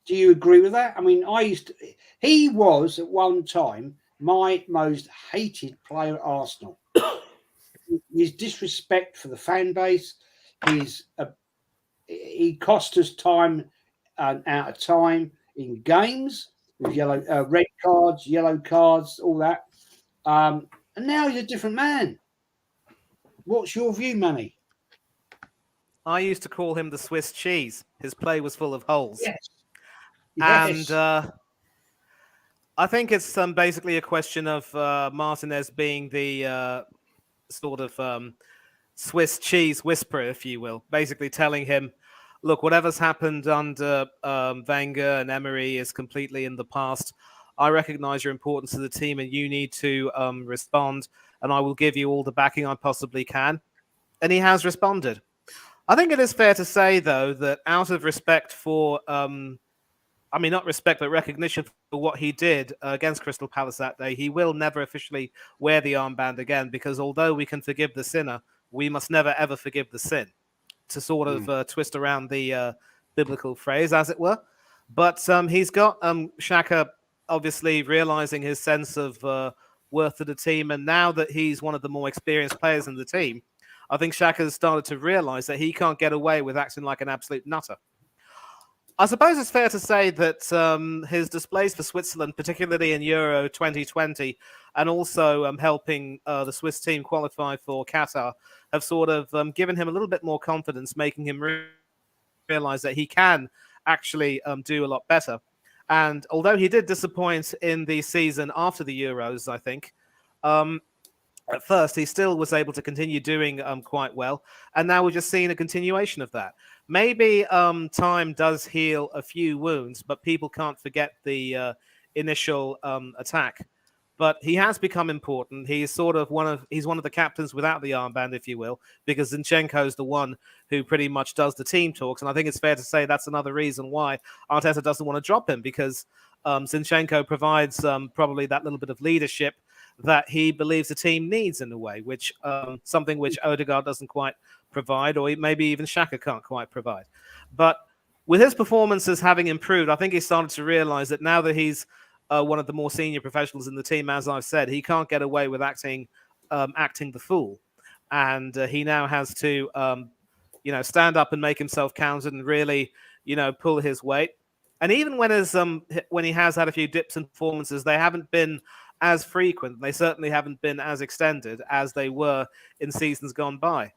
do you agree with that? I mean, he was at one time my most hated player at Arsenal. His disrespect for the fan base, he cost us time out of time in games with red cards, yellow cards, all that. And now he's a different man. What's your view, Manny? I used to call him the Swiss cheese. His play was full of holes. Yes. And I think it's basically a question of Martinez being the sort of Swiss cheese whisperer, if you will, basically telling him, look, whatever's happened under Wenger and Emery is completely in the past. I recognize your importance to the team and you need to respond, and I will give you all the backing I possibly can. And he has responded. I think it is fair to say, though, that out of respect for, not respect, but recognition for what he did against Crystal Palace that day, he will never officially wear the armband again, because although we can forgive the sinner, we must never, ever forgive the sin, to sort of twist around the biblical phrase, as it were. But he's got Xhaka obviously realizing his sense of worth to the team, and now that he's one of the more experienced players in the team, I think Xhaka has started to realize that he can't get away with acting like an absolute nutter. I suppose it's fair to say that his displays for Switzerland, particularly in Euro 2020, and also helping the Swiss team qualify for Qatar, have sort of given him a little bit more confidence, making him realize that he can actually do a lot better. And although he did disappoint in the season after the Euros, I think, at first he still was able to continue doing quite well. And now we're just seeing a continuation of that. Maybe time does heal a few wounds, but people can't forget the initial attack. But he has become important. He's sort of one of the captains without the armband, if you will, because Zinchenko's the one who pretty much does the team talks. And I think it's fair to say that's another reason why Arteta doesn't want to drop him, because Zinchenko provides probably that little bit of leadership that he believes the team needs in a way, which something which Odegaard doesn't quite provide, or maybe even Xhaka can't quite provide. But with his performances having improved, I think he started to realize that now that he's one of the more senior professionals in the team, as I've said, he can't get away with acting the fool, and he now has to, stand up and make himself counted and really, pull his weight. And even when he has had a few dips in performances, they haven't been as frequent. They certainly haven't been as extended as they were in seasons gone by.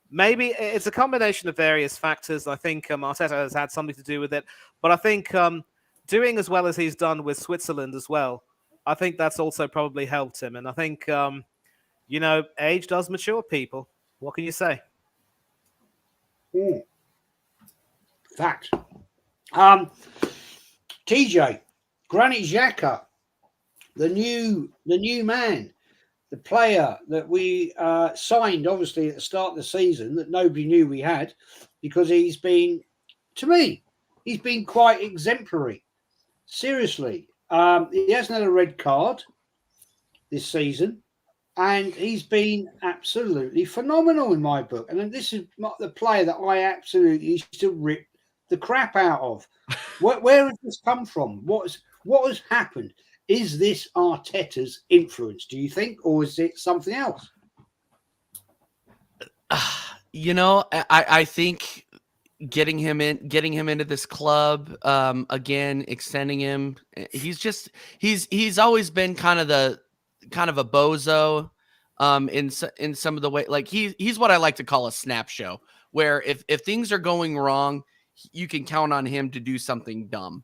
Maybe it's a combination of various factors. I think Arteta has had something to do with it, but I think doing as well as he's done with Switzerland as well, I think that's also probably helped him. And I think, age does mature people. What can you say? Fact. TJ, Granit Xhaka, the new man, the player that we signed, obviously, at the start of the season that nobody knew we had, because he's been quite exemplary. Seriously, he hasn't had a red card this season, and he's been absolutely phenomenal in my book. And this is the player that I absolutely used to rip the crap out of. Where has this come from? What has happened? Is this Arteta's influence, do you think, or is it something else? I think getting him into this club, again, extending him. He's always been kind of a bozo, in some of the way, like he's what I like to call a snap show, where if things are going wrong, you can count on him to do something dumb.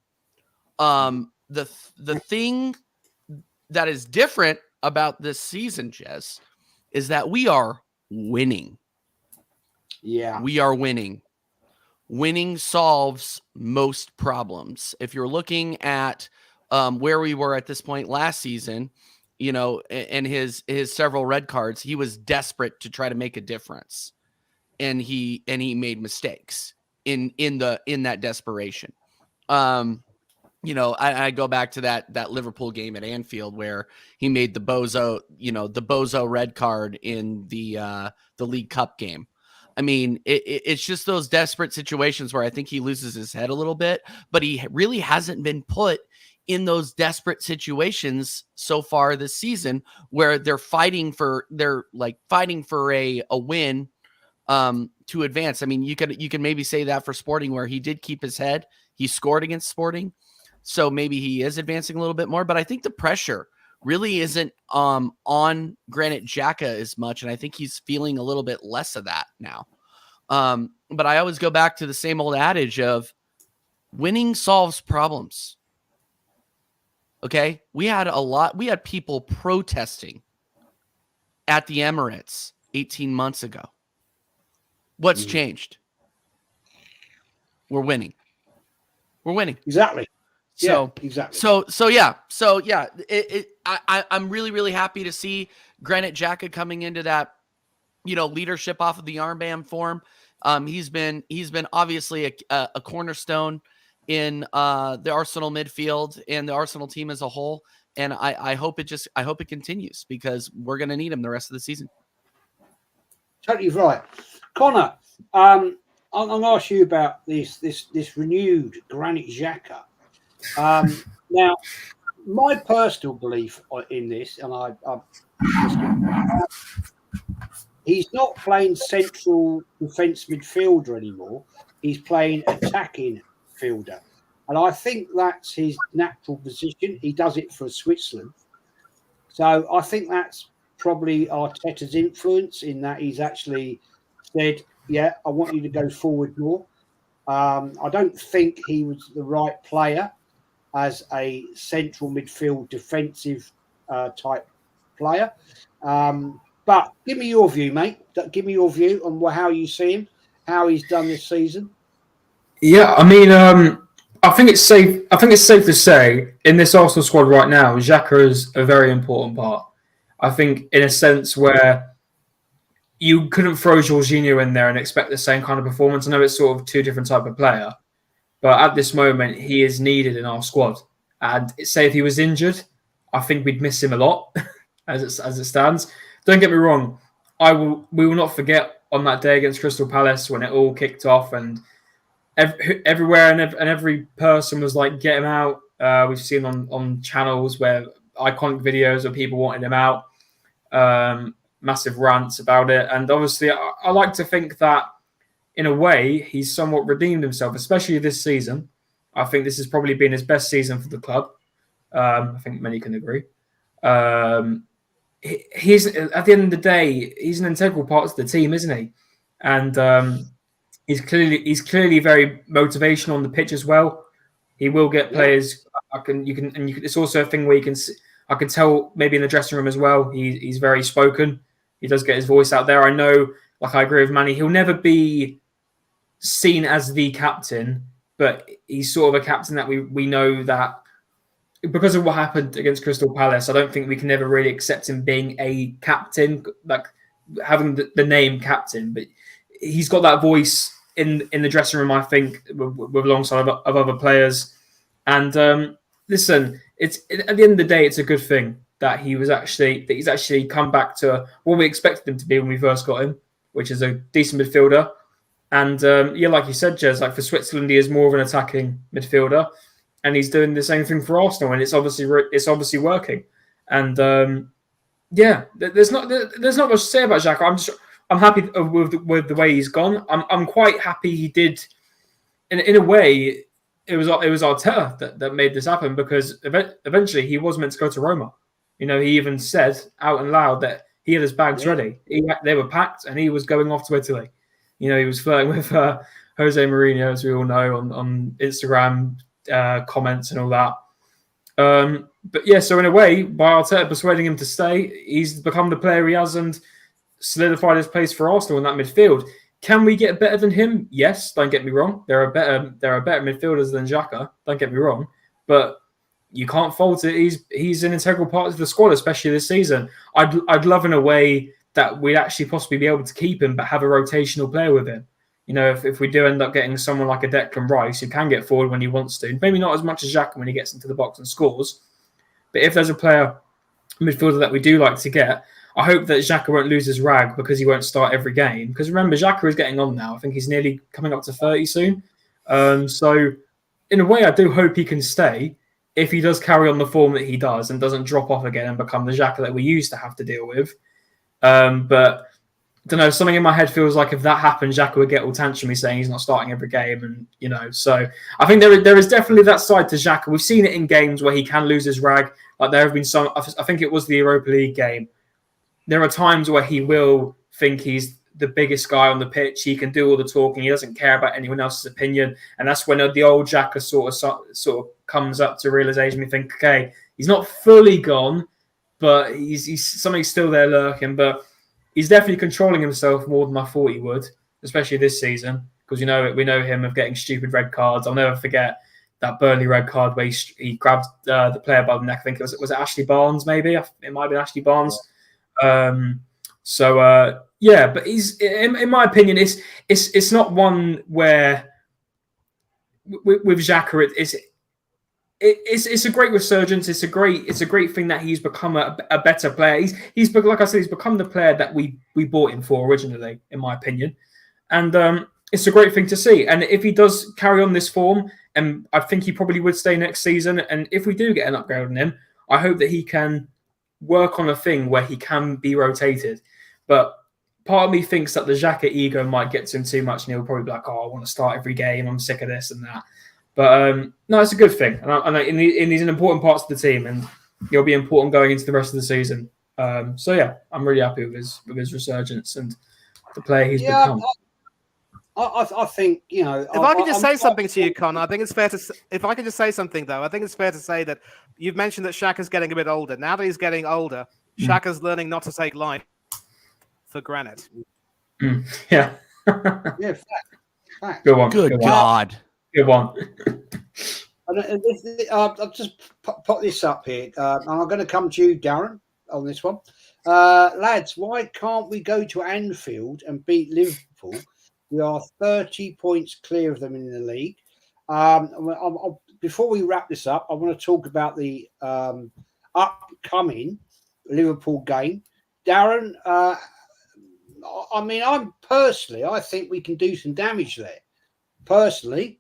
The thing that is different about this season, Jez, is that we are winning. Yeah, we are winning. Winning solves most problems. If you're looking at where we were at this point last season, and his several red cards, he was desperate to try to make a difference, and he made mistakes in that desperation. I go back to that Liverpool game at Anfield where he made the bozo red card in the League Cup game. I mean, it's just those desperate situations where I think he loses his head a little bit, but he really hasn't been put in those desperate situations so far this season where they're fighting for a win to advance. I mean, you can maybe say that for Sporting, where he did keep his head. He scored against Sporting, so maybe he is advancing a little bit more. But I think the pressure really isn't on Granit Xhaka as much, and I think he's feeling a little bit less of that now. But I always go back to the same old adage of winning solves problems. Okay, we had people protesting at the Emirates 18 months ago. What's changed? We're winning. We're winning. Exactly. So yeah, exactly. So yeah. I'm really, really happy to see Granit Xhaka coming into that, leadership off of the armband form. He's been obviously a cornerstone in the Arsenal midfield and the Arsenal team as a whole. And I hope it continues, because we're going to need him the rest of the season. Totally right. Connor, I'm going to ask you about this renewed Granit Xhaka. Now, my personal belief in this, and he's not playing central defence midfielder anymore. He's playing attacking fielder. And I think that's his natural position. He does it for Switzerland. So I think that's probably Arteta's influence, in that he's actually said, yeah, I want you to go forward more. I don't think he was the right player as a central midfield defensive type player. But give me your view, mate. Give me your view on how you see him, how he's done this season. Yeah, I mean, I think it's safe. I think it's safe to say in this Arsenal squad right now, Xhaka is a very important part. I think in a sense where you couldn't throw Jorginho in there and expect the same kind of performance. I know it's sort of two different type of player, but at this moment he is needed in our squad. And say if he was injured, I think we'd miss him a lot as it stands. Don't get me wrong. We will not forget on that day against Crystal Palace when it all kicked off and everywhere and every person was like, get him out. We've seen on channels where iconic videos of people wanting him out, massive rants about it. And obviously, I like to think that in a way, he's somewhat redeemed himself, especially this season. I think this has probably been his best season for the club. I think many can agree. He's at the end of the day, he's an integral part of the team, isn't he? And he's clearly very motivational on the pitch as well. He will get players. It's also a thing where you can. I can tell maybe in the dressing room as well. He's very spoken. He does get his voice out there. I know, like I agree with Manny. He'll never be seen as the captain, but he's sort of a captain that we know that because of what happened against Crystal Palace. I don't think we can never really accept him being a captain, like having the name captain. But he's got that voice in the dressing room, I think, with alongside of other players. And listen, it's at the end of the day, it's a good thing that he's actually come back to what we expected him to be when we first got him, which is a decent midfielder. And like you said, Jez, like for Switzerland, he is more of an attacking midfielder, and he's doing the same thing for Arsenal, and it's obviously working. And there's not much to say about Xhaka. I'm happy with the way he's gone. I'm quite happy he did. In a way, it was Arteta that made this happen because eventually he was meant to go to Roma. You know, he even said out and loud that he had his bags ready. They were packed, and he was going off to Italy. You know, he was flirting with Jose Mourinho, as we all know, on Instagram comments and all that. But yeah, so in a way, by Arteta persuading him to stay, he's become the player he has and solidified his place for Arsenal in that midfield. Can we get better than him? Yes, don't get me wrong. There are better midfielders than Xhaka. Don't get me wrong, but you can't fault it. He's an integral part of the squad, especially this season. I'd love in a way that we'd actually possibly be able to keep him, but have a rotational player with him. You know, if we do end up getting someone like a Declan Rice who can get forward when he wants to, maybe not as much as Xhaka when he gets into the box and scores, but if there's a midfielder that we do like to get, I hope that Xhaka won't lose his rag because he won't start every game. Because remember, Xhaka is getting on now. I think he's nearly coming up to 30 soon. So in a way, I do hope he can stay if he does carry on the form that he does and doesn't drop off again and become the Xhaka that we used to have to deal with. But I don't know, something in my head feels like if that happened, Xhaka would get all tantrumy saying he's not starting every game. And, you know, so I think there is definitely that side to Xhaka. We've seen it in games where he can lose his rag. Like there have been some, I think it was the Europa League game. There are times where he will think he's the biggest guy on the pitch. He can do all the talking. He doesn't care about anyone else's opinion. And that's when the old Xhaka sort of comes up to realization. We think, okay, he's not fully gone, but he's something's still there lurking. But he's definitely controlling himself more than I thought he would, especially this season. Because we know him of getting stupid red cards. I'll never forget that Burnley red card where he grabbed the player by the neck. I think was it Ashley Barnes, maybe? It might have been Ashley Barnes. But he's, in my opinion, it's not one where with Xhaka it's a great resurgence. It's a great thing that he's become a better player. He's like I said, he's become the player that we bought him for originally, in my opinion, and it's a great thing to see. And if he does carry on this form, and I think he probably would stay next season, and if we do get an upgrade on him, I hope that he can work on a thing where he can be rotated. But part of me thinks that the Xhaka ego might get to him too much, and he'll probably be like, "Oh, I want to start every game. I'm sick of this and that." But no, it's a good thing, and he's an important part of the team, and he'll be important going into the rest of the season. So yeah, I'm really happy with his resurgence and the player he's become. I think, you know. If I can just say something to you, Con, I think it's fair to. If I can just say something though, I think it's fair to say that you've mentioned that Xhaka's getting a bit older. Now that he's getting older, Xhaka's learning not to take life for granted. Yeah. Yeah. Fact. Good God. Good one. I'll just pop this up here, and I'm going to come to you, Darren, on this one. Lads, why can't we go to Anfield and beat Liverpool? We are 30 points clear of them in the league. Before we wrap this up, I want to talk about the upcoming Liverpool game. Darren, I think we can do some damage there. Personally,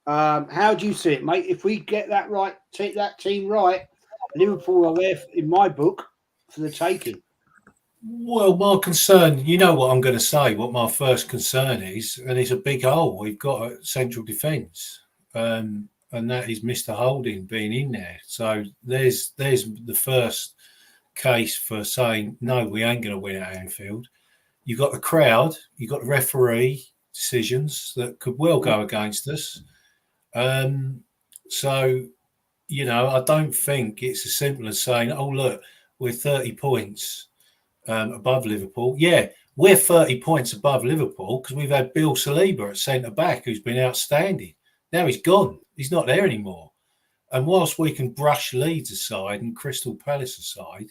how do you see it, mate? If we get that right, take that team right, Liverpool are there, in my book, for the taking. Well, my concern, you know what I'm going to say, what my first concern is, and it's a big hole we've got at central defence, and that is Mr. Holding being in there. So there's the first case for saying, no, we ain't going to win at Anfield. You've got the crowd, you've got the referee decisions that could well go against us. So, you know, I don't think it's as simple as saying, oh, look, we're 30 points above Liverpool. Yeah, we're 30 points above Liverpool because we've had Bill Saliba at centre-back who's been outstanding. Now he's gone. He's not there anymore. And whilst we can brush Leeds aside and Crystal Palace aside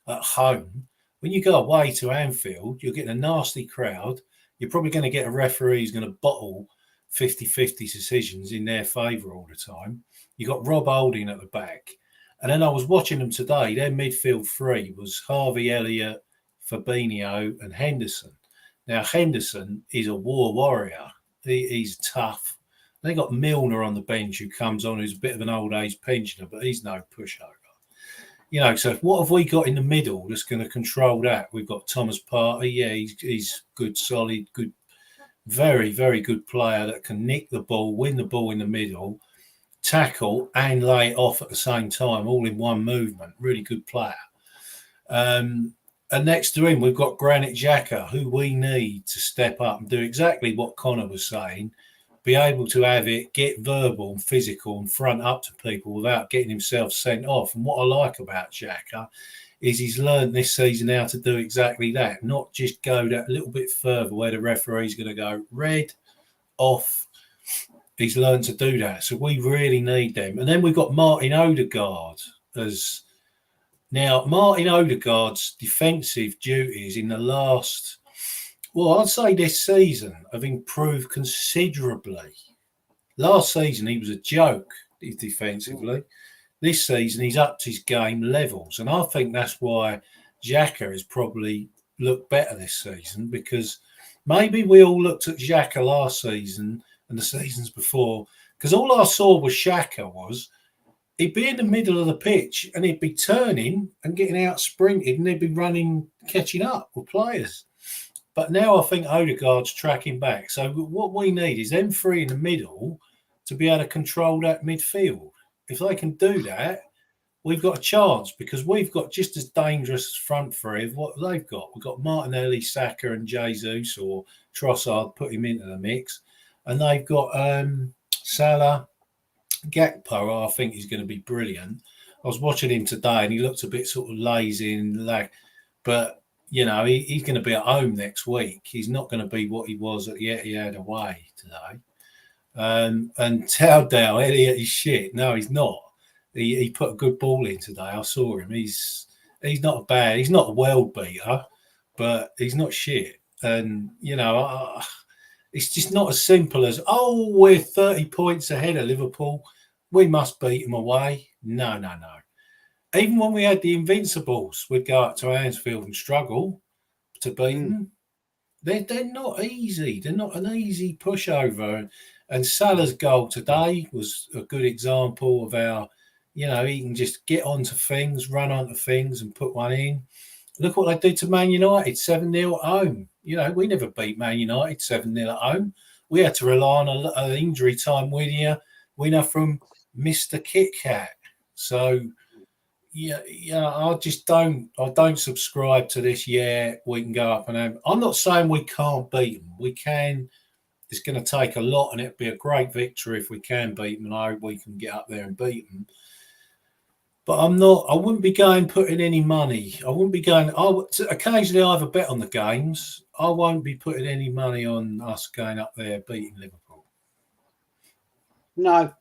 at home, when you go away to Anfield, you're getting a nasty crowd. You're probably going to get a referee who's going to bottle 50-50 decisions in their favour all the time. You got Rob Holding at the back. And then I was watching them today. Their midfield three was Harvey Elliott, Fabinho and Henderson. Now, Henderson is a war warrior. He's tough. They got Milner on the bench who comes on, who's a bit of an old age pensioner, but he's no pushover. You know, so what have we got in the middle that's going to control that? We've got Thomas Partey. Yeah, he's good, solid, good, very, very good player that can nick the ball, win the ball in the middle, tackle and lay it off at the same time, all in one movement. Really good player. And next to him, we've got Granit Xhaka, who we need to step up and do exactly what Connor was saying, be able to have it, get verbal and physical and front up to people without getting himself sent off. And what I like about Xhaka is he's learned this season how to do exactly that, not just go that little bit further where the referee's going to go red, off. He's learned to do that. So we really need them. And then we've got Martin Odegaard as... Now, Martin Odegaard's defensive duties in the last, well, I'd say this season have improved considerably. Last season, he was a joke defensively. This season, he's upped his game levels. And I think that's why Xhaka has probably looked better this season, because maybe we all looked at Xhaka last season and the seasons before, because all I saw was Xhaka was, he'd be in the middle of the pitch and he'd be turning and getting out sprinted and he'd be running, catching up with players. But now I think Odegaard's tracking back. So what we need is them three in the middle to be able to control that midfield. If they can do that, we've got a chance, because we've got just as dangerous front three of what they've got. We've got Martinelli, Saka and Jesus, or Trossard, put him into the mix. And they've got Salah, Gakpo. I think he's going to be brilliant. I was watching him today and he looked a bit sort of lazy and lag, but you know, he's going to be at home next week. He's not going to be what he was at the Etihad away today. And Towdale, Elliott is shit. No, he's not. He put a good ball in today. I saw him. He's not bad. He's not a world beater, but he's not shit. And you know, it's just not as simple as, oh, we're 30 points ahead of Liverpool, we must beat them away. No. Even when we had the Invincibles, we'd go up to Anfield and struggle to beat them. They're not easy. They're not an easy pushover. And Salah's goal today was a good example of how, you know, he can just get onto things, run onto things and put one in. Look what they did to Man United, 7-0 at home. You know, we never beat Man United 7-0 at home. We had to rely on an injury time winner from Mr. Kit Kat. So, yeah, I don't subscribe to this. Yeah, we can go up and have. I'm not saying we can't beat them. We can. It's going to take a lot, and it'd be a great victory if we can beat them, and I hope we can get up there and beat them. But I wouldn't be going putting any money. I wouldn't be going. Occasionally I have a bet on the games. I won't be putting any money on us going up there beating Liverpool. No.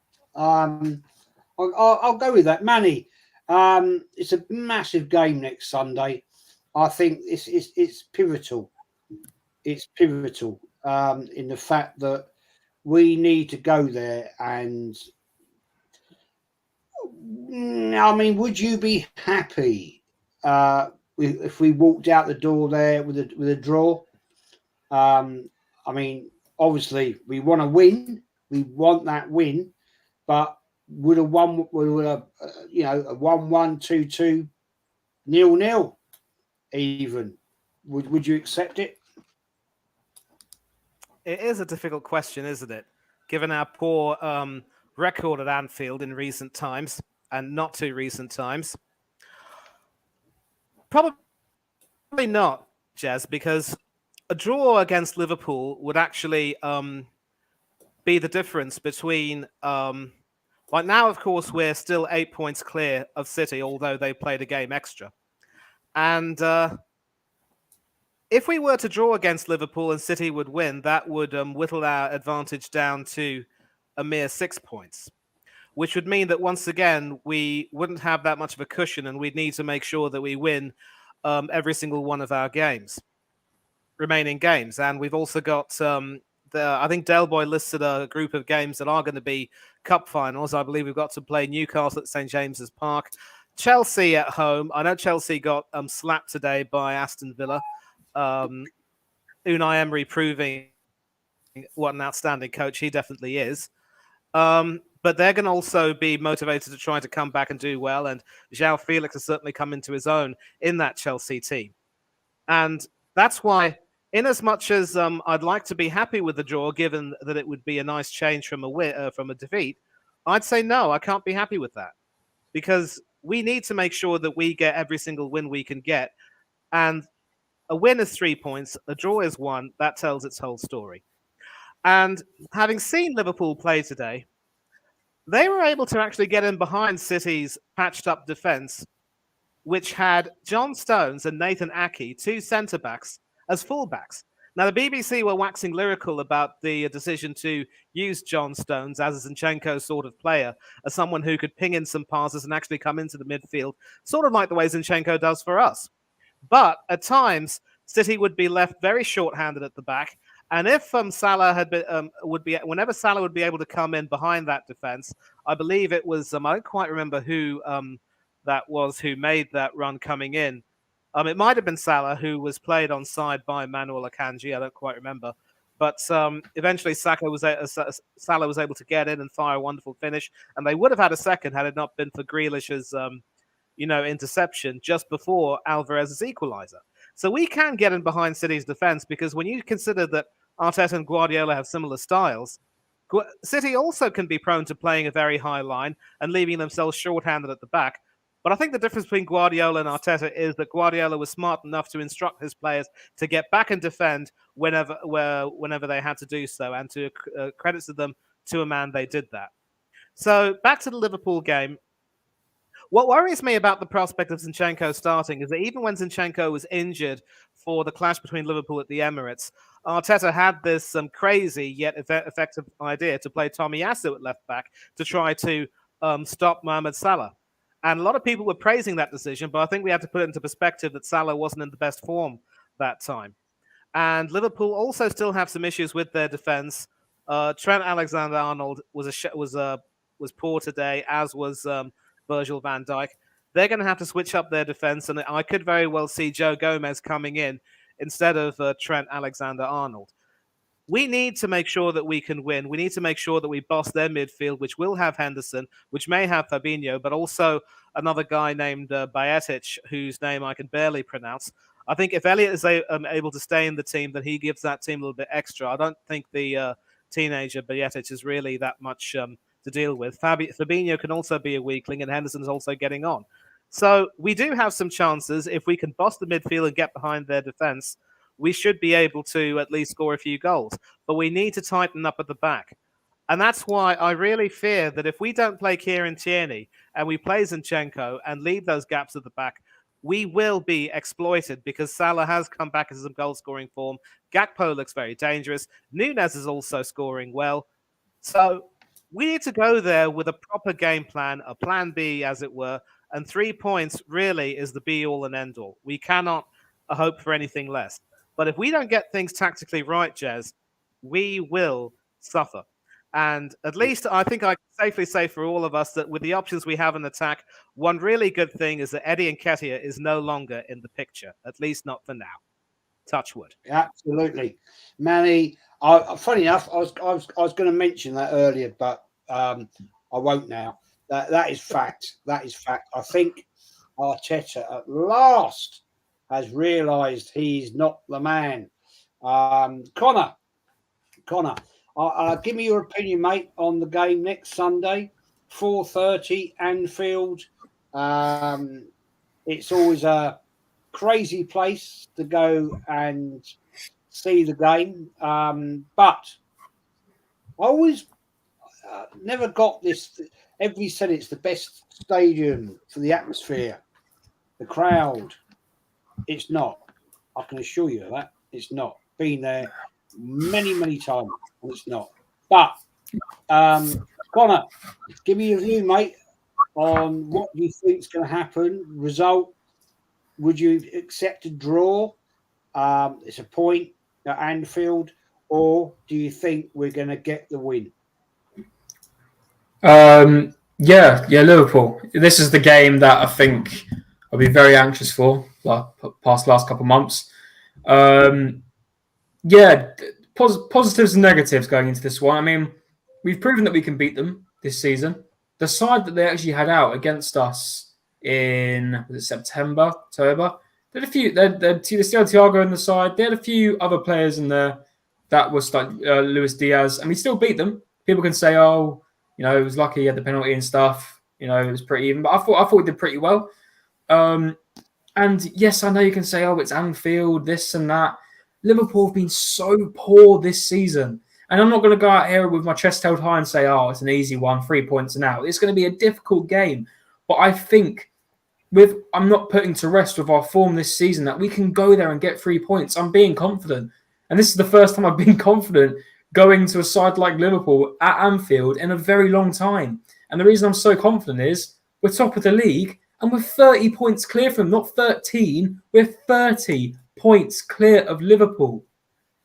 I'll go with that. Manny, it's a massive game next Sunday. I think it's pivotal. It's pivotal in the fact that we need to go there. And I mean, would you be happy if we walked out the door there with a draw? I mean, obviously, we want to win. We want that win, but would a 1-1, 2-2, 0-0 even? Would you accept it? It is a difficult question, isn't it? Given our poor record at Anfield in recent times and not too recent times. Probably not, Jez, because a draw against Liverpool would actually be the difference between... like now, of course, we're still 8 points clear of City, although they played a game extra. And if we were to draw against Liverpool and City would win, that would whittle our advantage down to a mere 6 points, which would mean that once again, we wouldn't have that much of a cushion and we'd need to make sure that we win every single one of our remaining games. And we've also got, I think Del Boy listed a group of games that are going to be cup finals. I believe we've got to play Newcastle at St. James's Park, Chelsea at home. I know Chelsea got slapped today by Aston Villa. Unai Emery proving what an outstanding coach he definitely is. But they're going to also be motivated to try to come back and do well. And João Felix has certainly come into his own in that Chelsea team. And that's why, in as much as I'd like to be happy with the draw, given that it would be a nice change from a defeat, I'd say no, I can't be happy with that. Because we need to make sure that we get every single win we can get. And a win is 3 points, a draw is 1. That tells its whole story. And having seen Liverpool play today, they were able to actually get in behind City's patched-up defence, which had John Stones and Nathan Ake, 2 centre-backs, as full-backs. Now, the BBC were waxing lyrical about the decision to use John Stones as a Zinchenko sort of player, as someone who could ping in some passes and actually come into the midfield, sort of like the way Zinchenko does for us. But at times, City would be left very short-handed at the back. And if Salah had been, whenever Salah would be able to come in behind that defense, I believe it was, I don't quite remember who that was who made that run coming in. It might have been Salah, who was played on side by Manuel Akanji. I don't quite remember. But eventually Salah was able to get in and fire a wonderful finish. And they would have had a second had it not been for Grealish's interception just before Alvarez's equalizer. So we can get in behind City's defense, because when you consider that Arteta and Guardiola have similar styles, City also can be prone to playing a very high line and leaving themselves short-handed at the back. But I think the difference between Guardiola and Arteta is that Guardiola was smart enough to instruct his players to get back and defend whenever they had to do so, and to credit to them, to a man, they did that. So back to the Liverpool game. What worries me about the prospect of Zinchenko starting is that even when Zinchenko was injured for the clash between Liverpool at the Emirates, Arteta had this crazy yet effective idea to play Tomiyasu at left back to try to stop Mohamed Salah. And a lot of people were praising that decision, but I think we have to put it into perspective that Salah wasn't in the best form that time. And Liverpool also still have some issues with their defense. Trent Alexander-Arnold was poor today, as was Virgil van Dijk. They're going to have to switch up their defense, and I could very well see Joe Gomez coming in instead of Trent Alexander-Arnold. We need to make sure that we can win. We need to make sure that we boss their midfield, which will have Henderson, which may have Fabinho, but also another guy named Bajetic, whose name I can barely pronounce. I think if Elliott is able to stay in the team, then he gives that team a little bit extra. I don't think the teenager Bajetic is really that much to deal with. Fabinho can also be a weakling, and Henderson's also getting on. So we do have some chances. If we can boss the midfield and get behind their defense, we should be able to at least score a few goals. But we need to tighten up at the back. And that's why I really fear that if we don't play Kieran Tierney and we play Zinchenko and leave those gaps at the back, we will be exploited, because Salah has come back in some goal-scoring form. Gakpo looks very dangerous. Nunez is also scoring well. So We need to go there with a proper game plan, a plan B, as it were, and 3 points really is the be-all and end-all. We cannot hope for anything less. But if we don't get things tactically right, Jez, we will suffer. And at least I think I can safely say for all of us that with the options we have in attack, one really good thing is that Eddie Nketiah is no longer in the picture, at least not for now. Touch wood. Absolutely, Manny. Funny enough, I was going to mention that earlier, but I won't now. That is fact. That is fact. I think Arteta at last has realised he's not the man. Connor, give me your opinion, mate, on the game next Sunday, 4:30, Anfield. It's always a crazy place to go and see the game, but I always never got this. Everybody said it's the best stadium for the atmosphere, the crowd. It's not. I can assure you of that. It's not. Been there many times, and it's not. But Connor, give me your view, mate, on what you think is going to happen. Result. Would you accept a draw? It's a point at Anfield, or do you think we're going to get the win? Yeah, Liverpool. This is the game that I think I'll be very anxious for. Past last couple of months. Positives and negatives going into this one. I mean, we've proven that we can beat them this season. The side that they actually had out against us in September, October. They had a few. They had Thiago in the side. They had a few other players in there that was like Luis Diaz, and we still beat them. People can say, "Oh, it was lucky he had the penalty and stuff." It was pretty even, but I thought we did pretty well. And yes, I know you can say, "Oh, it's Anfield, this and that." Liverpool have been so poor this season, and I'm not going to go out here with my chest held high and say, "Oh, it's an easy one, 3 points and out." It's going to be a difficult game, but I think. I'm not putting to rest with our form this season that we can go there and get 3 points. I'm being confident. And this is the first time I've been confident going to a side like Liverpool at Anfield in a very long time. And the reason I'm so confident is we're top of the league and we're 30 points clear from them, not 13. We're 30 points clear of Liverpool.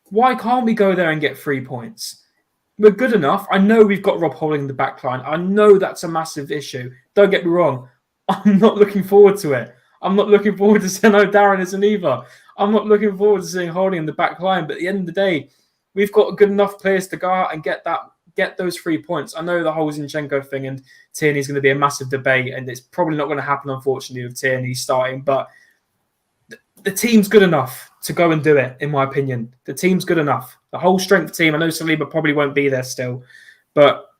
Why can't we go there and get 3 points? We're good enough. I know we've got Rob Holding in the back line. I know that's a massive issue. Don't get me wrong. I'm not looking forward to it. I'm not looking forward to seeing Darren isn't either. I'm not looking forward to seeing Holding in the back line. But at the end of the day, we've got good enough players to go out and get those 3 points. I know the whole Zinchenko thing and Tierney's going to be a massive debate, and it's probably not going to happen, unfortunately, with Tierney starting. But the team's good enough to go and do it, in my opinion. The team's good enough. The whole strength team. I know Saliba probably won't be there still, but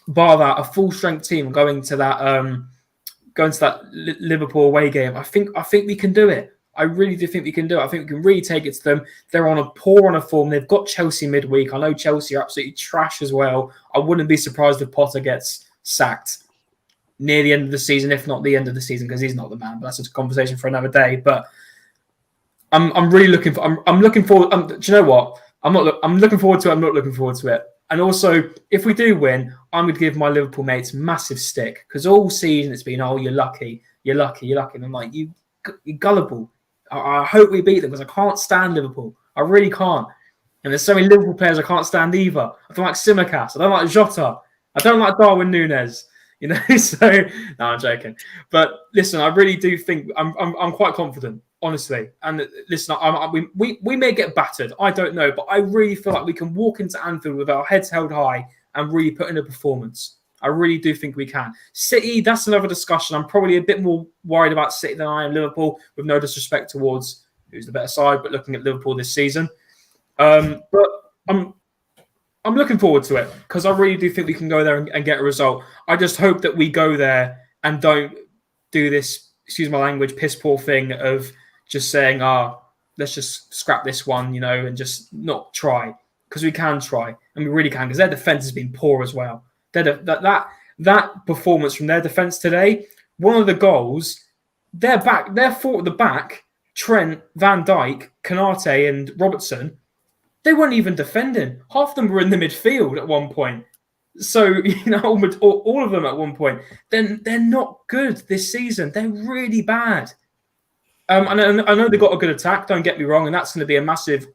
bar that, a full strength team going to that Liverpool away game, I think we can do it. I really do think we can do it. I think we can really take it to them. They're on a poor run of form. They've got Chelsea midweek. I know Chelsea are absolutely trash as well. I wouldn't be surprised if Potter gets sacked near the end of the season, if not the end of the season, because he's not the man. But that's a conversation for another day. But I'm really looking for. I'm looking forward. Do you know what? I'm looking forward to it. I'm not looking forward to it. And also, if we do win, I'm going to give my Liverpool mates massive stick because all season it's been, "Oh, you're lucky. And I'm like, you're gullible. I hope we beat them because I can't stand Liverpool. I really can't. And there's so many Liverpool players I can't stand either. I don't like Tsimikas. I don't like Jota. I don't like Darwin Núñez. So no, I'm joking. But listen, I really do think I'm quite confident, honestly. And listen, we may get battered. I don't know, but I really feel like we can walk into Anfield with our heads held high and really put in a performance. I really do think we can. City, that's another discussion. I'm probably a bit more worried about City than I am Liverpool, with no disrespect towards who's the better side, but looking at Liverpool this season. But I'm looking forward to it because I really do think we can go there and get a result. I just hope that we go there and don't do this, excuse my language, piss poor thing of just saying, let's just scrap this one, and just not try, because we can try and we really can, because their defense has been poor as well. That performance from their defense today, one of the goals, they're four at the back, Trent, Van Dijk, Konate and Robertson, they weren't even defending. Half of them were in the midfield at one point. So, all of them at one point, then they're not good this season. They're really bad. I know they've got a good attack, don't get me wrong, and that's going to be a massive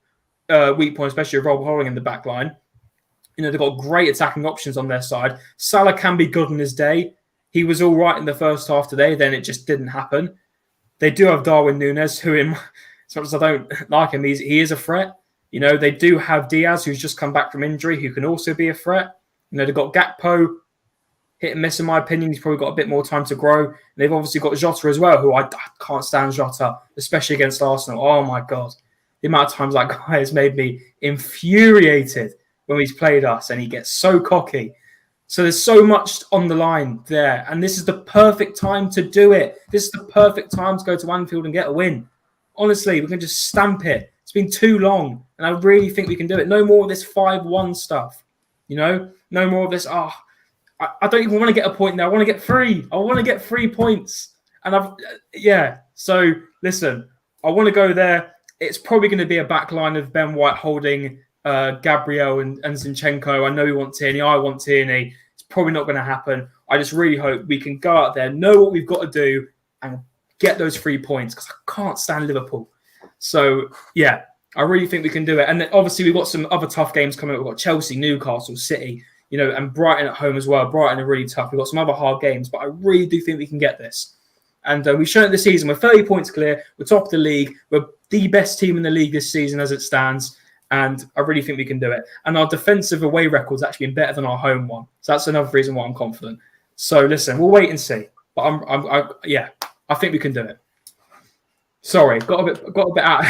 weak point, especially with Rob Holding in the back line. They've got great attacking options on their side. Salah can be good on his day. He was all right in the first half today, then it just didn't happen. They do have Darwin Núñez, who, as much as I don't like him, he is a threat. They do have Diaz, who's just come back from injury, who can also be a threat. They've got Gakpo, hit and miss in my opinion. He's probably got a bit more time to grow. And they've obviously got Jota as well, who I can't stand Jota, especially against Arsenal. Oh my God. The amount of times that guy has made me infuriated when he's played us, and he gets so cocky. So there's so much on the line there. And this is the perfect time to do it. This is the perfect time to go to Anfield and get a win. Honestly, we can just stamp it. It's been too long. And I really think we can do it. No more of this 5-1 stuff. No more of this. I don't even want to get a point now. I want to get 3. I want to get 3 points. And So listen, I want to go there. It's probably going to be a back line of Ben White Holding, Gabriel and Zinchenko. I know you want Tierney. I want Tierney. It's probably not going to happen. I just really hope we can go out there, know what we've got to do, and get those 3 points, because I can't stand Liverpool. So, yeah, I really think we can do it. And then obviously we've got some other tough games coming up. We've got Chelsea, Newcastle, City, and Brighton at home as well. Brighton are really tough. We've got some other hard games, but I really do think we can get this. And we've shown it this season. We're 30 points clear. We're top of the league. We're the best team in the league this season as it stands. And I really think we can do it. And our defensive away record's actually been better than our home one. So that's another reason why I'm confident. So listen, we'll wait and see. But I think we can do it. Sorry, got a bit out.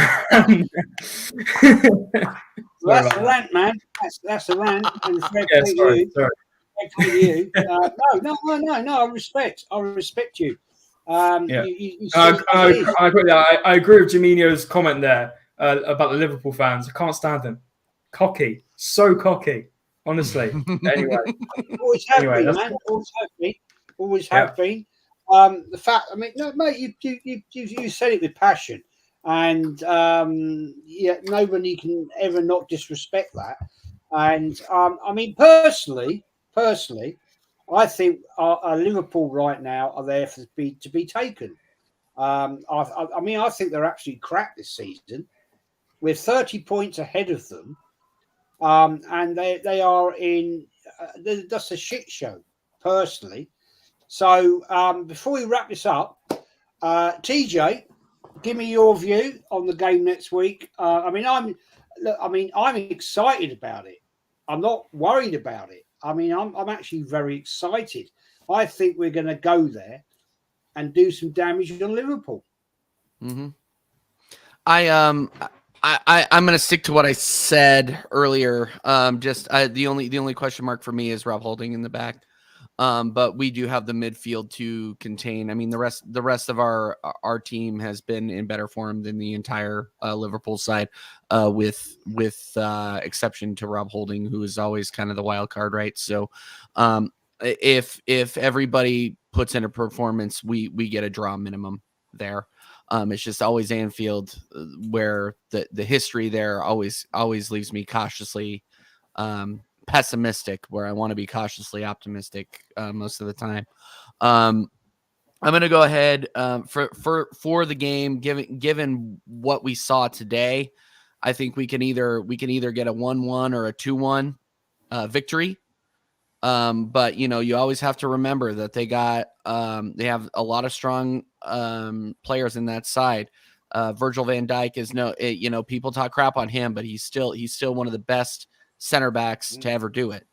That's a rant, man. That's a rant. And sorry. You. No. I respect you. You I agree. I agree with Jaminho's comment there about the Liverpool fans. I can't stand them. Cocky, so cocky. Honestly. Anyway, always have been, man. Always have been. The fact, no, mate, you said it with passion, and nobody can ever not disrespect that. And personally, I think Liverpool right now are there to be taken. I think they're absolutely crap this season. We're 30 points ahead of them, and they are in. That's a shit show, personally. So before we wrap this up, TJ, give me your view on the game next week. I'm excited about it. I'm not worried about it. I'm actually very excited. I think we're going to go there and do some damage on Liverpool. Mm-hmm. I'm going to stick to what I said earlier. The only question mark for me is Rob Holding in the back. But we do have the midfield to contain. The rest of our team has been in better form than the entire Liverpool side, with exception to Rob Holding, who is always kind of the wild card, right? So, if everybody puts in a performance, we get a draw minimum there. It's just always Anfield, where the history there always leaves me cautiously pessimistic, where I want to be cautiously optimistic most of the time. I'm going to go ahead for the game, given what we saw today. I think we can either get a 1-1 or a 2-1 victory. But you always have to remember that they have a lot of strong players in that side. Virgil van Dijk is people talk crap on him, but he's still one of the best center backs to ever do it.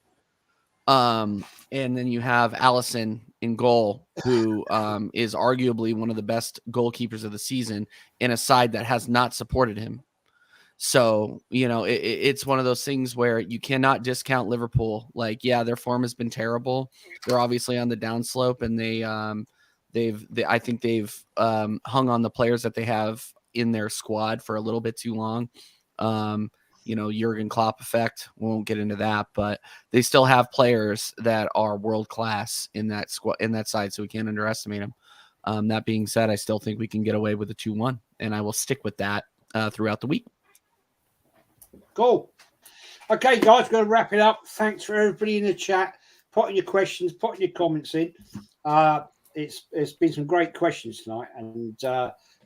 And then you have Alisson in goal, who is arguably one of the best goalkeepers of the season in a side that has not supported him. So, it's one of those things where you cannot discount Liverpool. Their form has been terrible. They're obviously on the downslope, and I think they've hung on the players that they have in their squad for a little bit too long. Jurgen Klopp effect. We won't get into that, but they still have players that are world class in that side, so we can't underestimate them. That being said, I still think we can get away with a 2-1, and I will stick with that throughout the week. Cool. Okay, guys, going to wrap it up. Thanks for everybody in the chat. putting your questions, putting your comments in. It's been some great questions tonight, and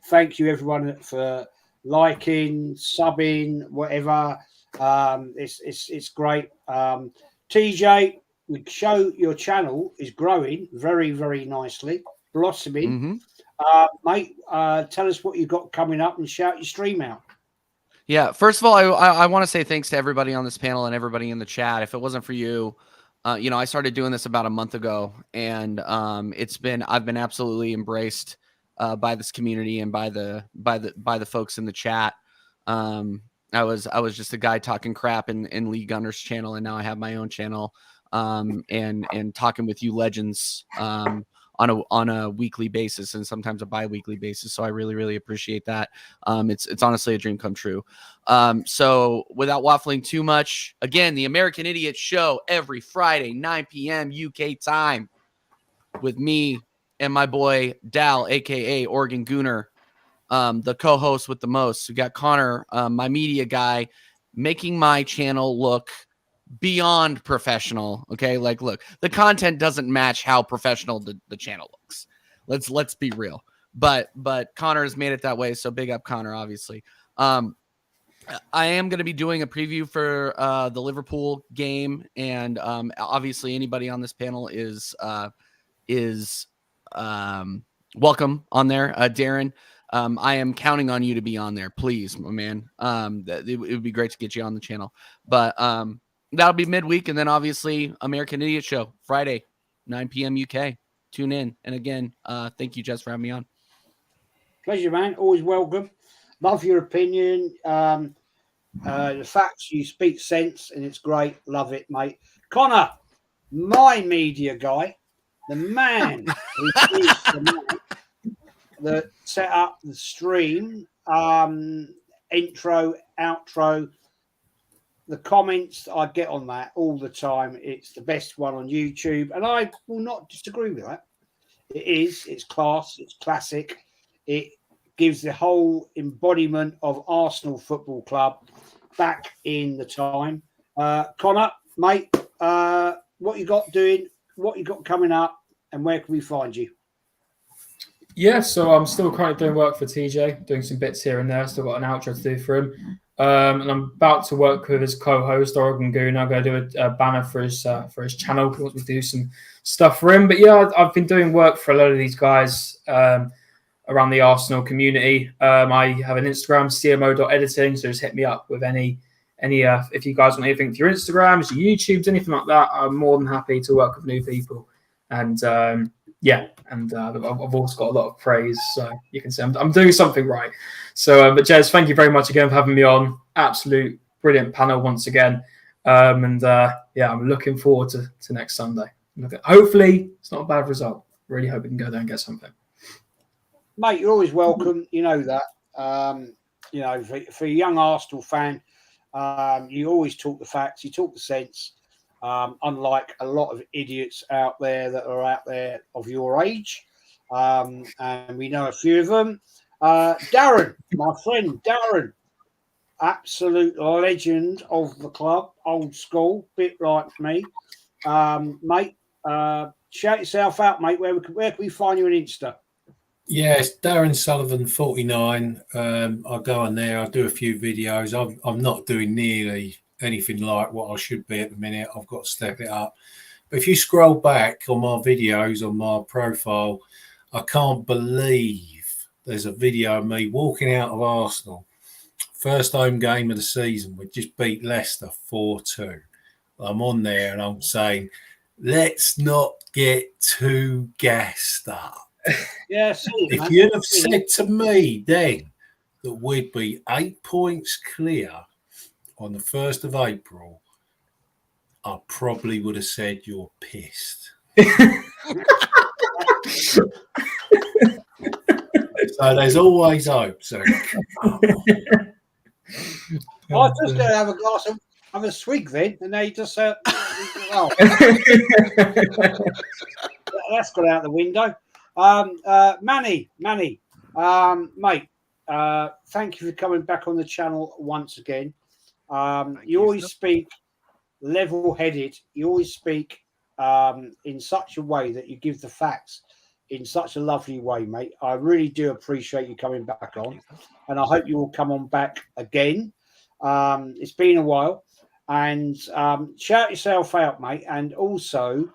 thank you everyone for liking, subbing, whatever. It's great. TJ, we show your channel is growing very, very nicely, blossoming. Mate, tell us what you've got coming up and shout your stream out. Yeah, first of all, I want to say thanks to everybody on this panel and everybody in the chat. If it wasn't for you, I started doing this about a month ago, and I've been absolutely embraced by this community and by the folks in the chat. I was just a guy talking crap in Lee Gunner's channel, and now I have my own channel, and talking with you legends on a weekly basis and sometimes a bi-weekly basis. So I really, really appreciate that. It's honestly a dream come true. So without waffling too much, again, the American Idiot Show every Friday, 9 p.m. UK time, with me and my boy Dal, aka Oregon Gooner, the co-host with the most. We got Connor, my media guy, making my channel look beyond professional. Okay, like, look, the content doesn't match how professional the channel looks. Let's be real. But Connor has made it that way, so big up Connor, obviously. I am going to be doing a preview for the Liverpool game, and obviously anybody on this panel is welcome on there. Darren, I am counting on you to be on there, please, my man. It would be great to get you on the channel, but that'll be midweek, and then obviously American Idiot Show Friday, 9 p.m. UK. Tune in, and again, thank you, Jess, for having me on. Pleasure, man. Always welcome. Love your opinion. The facts, you speak sense, and it's great. Love it, mate. Connor, my media guy, the man who is the man that set up the stream, intro, outro, the comments I get on that all the time. It's the best one on YouTube, and I will not disagree with that. It is. It's class. It's classic. It gives the whole embodiment of Arsenal Football Club back in the time. Connor, mate, what you got doing? What you got coming up? And where can we find you? Yeah, so I'm still currently doing work for TJ, doing some bits here and there. Still got an outro to do for him. And I'm about to work with his co-host, Oregon Goon. I'm going to do a banner for his channel. He wants me to do some stuff for him. But yeah, I've been doing work for a lot of these guys around the Arsenal community. I have an Instagram, cmo.editing, so just hit me up with any if you guys want anything for your Instagrams, your YouTubes, anything like that. I'm more than happy to work with new people. And I've also got a lot of praise, so you can say I'm doing something right. So, but Jez, thank you very much again for having me on. Absolute brilliant panel once again. I'm looking forward to next Sunday. Hopefully, it's not a bad result. Really hope we can go there and get something. Mate, you're always welcome. You know that. For a young Arsenal fan, you always talk the facts. You talk the sense. Unlike a lot of idiots out there that are out there of your age. And we know a few of them. Darren, my friend, Darren, absolute legend of the club, old school, bit like me. Mate, shout yourself out, mate. Where can we find you on Insta? Yes, Darren Sullivan 49. I go on there. I do a few videos. I'm not doing nearly anything like what I should be at the minute. I've got to step it up. But if you scroll back on my videos on my profile, I can't believe there's a video of me walking out of Arsenal. First home game of the season. We just beat Leicester 4-2. I'm on there and I'm saying, let's not get too gassed up. Yes. If you'd have said to me then that we'd be 8 points clear on the 1st of April, I probably would have said you're pissed. So there's always hope. So I was just going to have a glass of a swig then, and they just said, oh. That's got out the window. Manny, mate, thank you for coming back on the channel once again. You always speak level-headed. You always speak in such a way that you give the facts in such a lovely way, mate. I really do appreciate you coming back on, and I hope you will come on back again. It's been a while, and shout yourself out, mate. And also,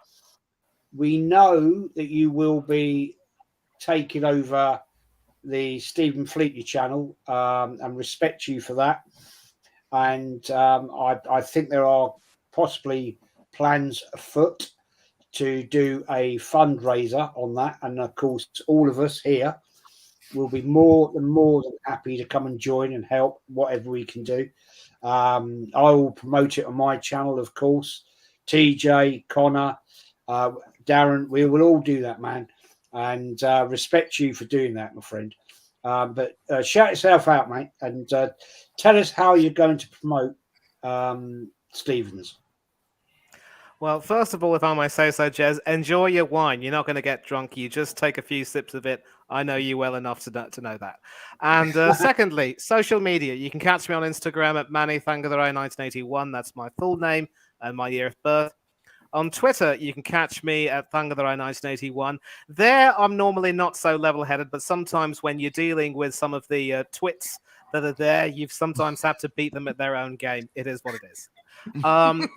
we know that you will be taking over the Stephen Fleetwood channel, and respect you for that. And I think there are possibly plans afoot to do a fundraiser on that, and of course, all of us here will be more than happy to come and join and help whatever we can do. I will promote it on my channel, of course. TJ, Connor, Darren, we will all do that, man, and respect you for doing that, my friend. But shout yourself out, mate, and tell us how you're going to promote Stevens. Well, first of all, if I may say so, Jez, enjoy your wine. You're not going to get drunk. You just take a few sips of it. I know you well enough to know that. And secondly, social media. You can catch me on Instagram at MannyThangatherai1981. That's my full name and my year of birth. On Twitter, you can catch me at Thangatherai1981. There, I'm normally not so level-headed, but sometimes when you're dealing with some of the twits that are there, you've sometimes had to beat them at their own game. It is what it is. On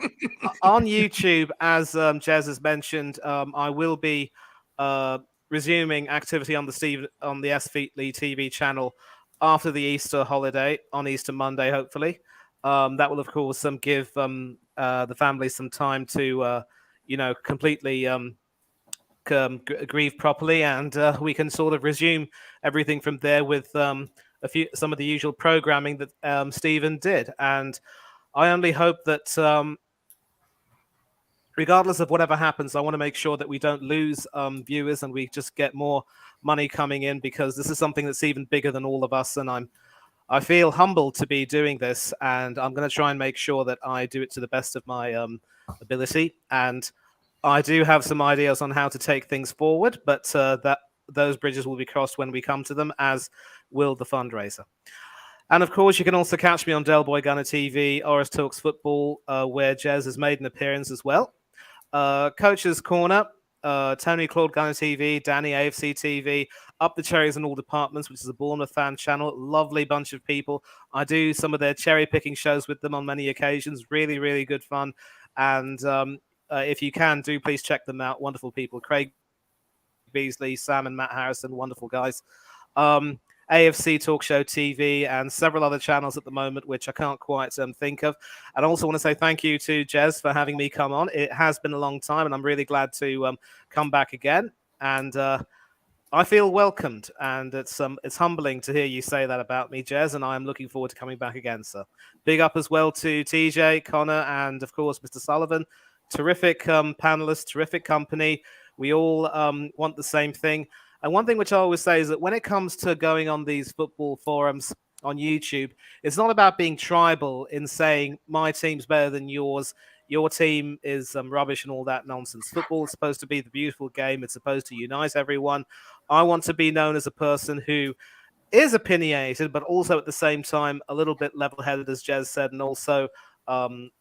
YouTube, as Jez has mentioned, I will be resuming activity on the S Feetly TV channel after the Easter holiday, on Easter Monday, hopefully. That will, of course, give the family some time to, completely grieve properly, and we can sort of resume everything from there with some of the usual programming that Stephen did. And I only hope that, regardless of whatever happens, I want to make sure that we don't lose viewers and we just get more money coming in, because this is something that's even bigger than all of us. And I feel humbled to be doing this, and I'm going to try and make sure that I do it to the best of my ability. And I do have some ideas on how to take things forward, but that those bridges will be crossed when we come to them, as will the fundraiser. And of course, you can also catch me on Del Boy Gunner TV, Oris Talks Football, where Jez has made an appearance as well. Coach's Corner, Tony Claude Gunner TV, Danny AFC TV, Up the Cherries in All Departments, which is a Bournemouth fan channel. Lovely bunch of people. I do some of their cherry picking shows with them on many occasions. Really, really good fun. And if you can, do please check them out. Wonderful people. Craig Beasley, Sam and Matt Harrison, wonderful guys. AFC Talk Show TV, and several other channels at the moment, which I can't quite think of. And I also want to say thank you to Jez for having me come on. It has been a long time, and I'm really glad to come back again. And I feel welcomed, and it's humbling to hear you say that about me, Jez, and I'm looking forward to coming back again, sir. Big up as well to TJ, Connor, and of course, Mr. Sullivan. Terrific panelists, terrific company. We all want the same thing. And one thing which I always say is that when it comes to going on these football forums on YouTube, it's not about being tribal in saying my team's better than yours, your team is rubbish and all that nonsense. Football is supposed to be the beautiful game. It's supposed to unite everyone. I want to be known as a person who is opinionated, but also at the same time a little bit level-headed, as Jez said, and also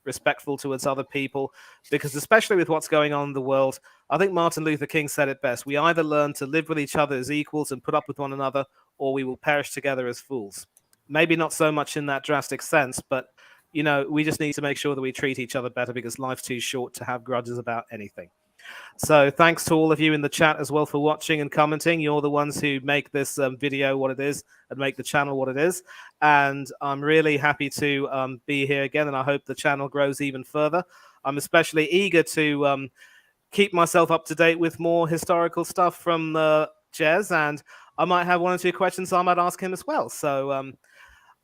respectful towards other people, because especially with what's going on in the world, I think Martin Luther King said it best. We either learn to live with each other as equals and put up with one another, or we will perish together as fools. Maybe not so much in that drastic sense, but we just need to make sure that we treat each other better, because life's too short to have grudges about anything. So thanks to all of you in the chat as well for watching and commenting. You're the ones who make this video what it is and make the channel what it is. And I'm really happy to be here again, and I hope the channel grows even further. I'm especially eager to keep myself up to date with more historical stuff from Jez, and I might have one or two questions I might ask him as well. So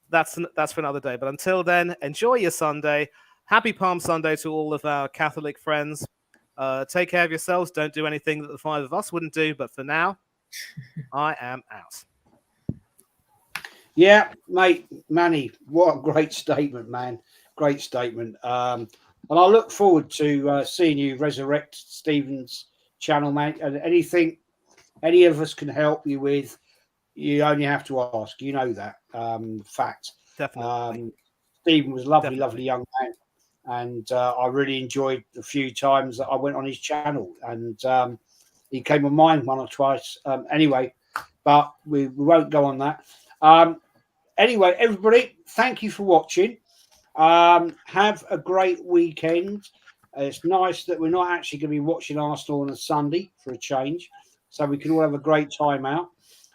that's for another day. But until then, enjoy your Sunday. Happy Palm Sunday to all of our Catholic friends. Take care of yourselves. Don't do anything that the five of us wouldn't do. But for now, I am out. Yeah, mate, Manny, what a great statement, man. Great statement. And I look forward to seeing you resurrect Stephen's channel, mate. And anything any of us can help you with, you only have to ask. You know that. Fact. Definitely. Stephen was a lovely young man. and I really enjoyed the few times that I went on his channel, and he came on mine one or twice. Anyway, but we won't go on that. Anyway, everybody, thank you for watching. Have a great weekend. It's nice that we're not actually going to be watching Arsenal on a Sunday for a change, so we can all have a great time out.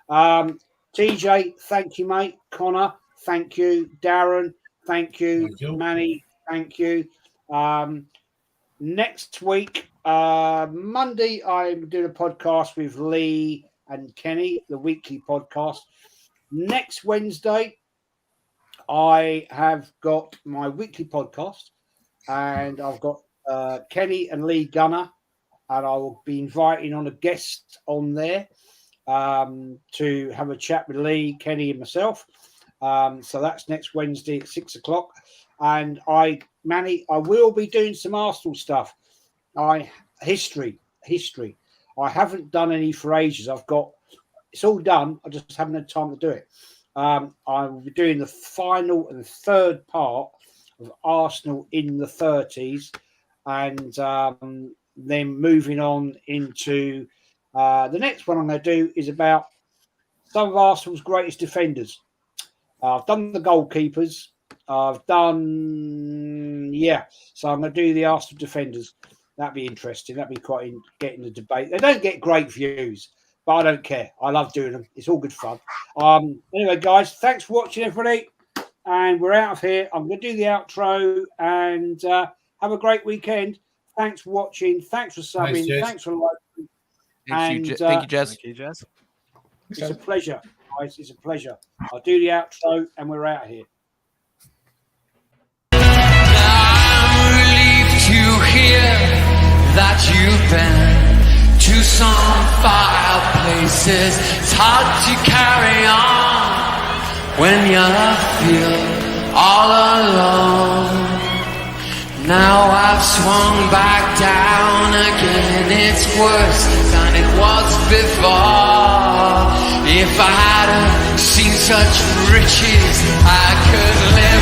TJ, thank you, mate. Connor, thank you. Darren, thank you. Manny, thank you. Next week, Monday, I'm doing a podcast with Lee and Kenny, the weekly podcast. Next Wednesday, I have got my weekly podcast, and I've got Kenny and Lee Gunner, and I will be inviting on a guest on there to have a chat with Lee, Kenny, and myself. So that's next Wednesday at 6 o'clock. And Manny, I will be doing some Arsenal stuff. History. I haven't done any for ages. It's all done. I just haven't had time to do it. I will be doing the final and third part of Arsenal in the 30s, and then moving on into the next one I'm going to do is about some of Arsenal's greatest defenders. I've done the goalkeepers. I've done, so I'm going to do the Arsenal defenders. That'd be interesting. That'd be quite getting the debate. They don't get great views, but I don't care. I love doing them. It's all good fun. Anyway, guys, thanks for watching, everybody. And we're out of here. I'm going to do the outro, and have a great weekend. Thanks for watching. Thanks for subbing. Thanks for liking. Thank you, Jez. Thank you, Jez. It's a pleasure, guys. It's a pleasure. I'll do the outro, and we're out of here. I'm relieved to hear that you've been to some far places. It's hard to carry on when you feel all alone. Now I've swung back down again. It's worse than it was before. If I hadn't seen such riches, I could live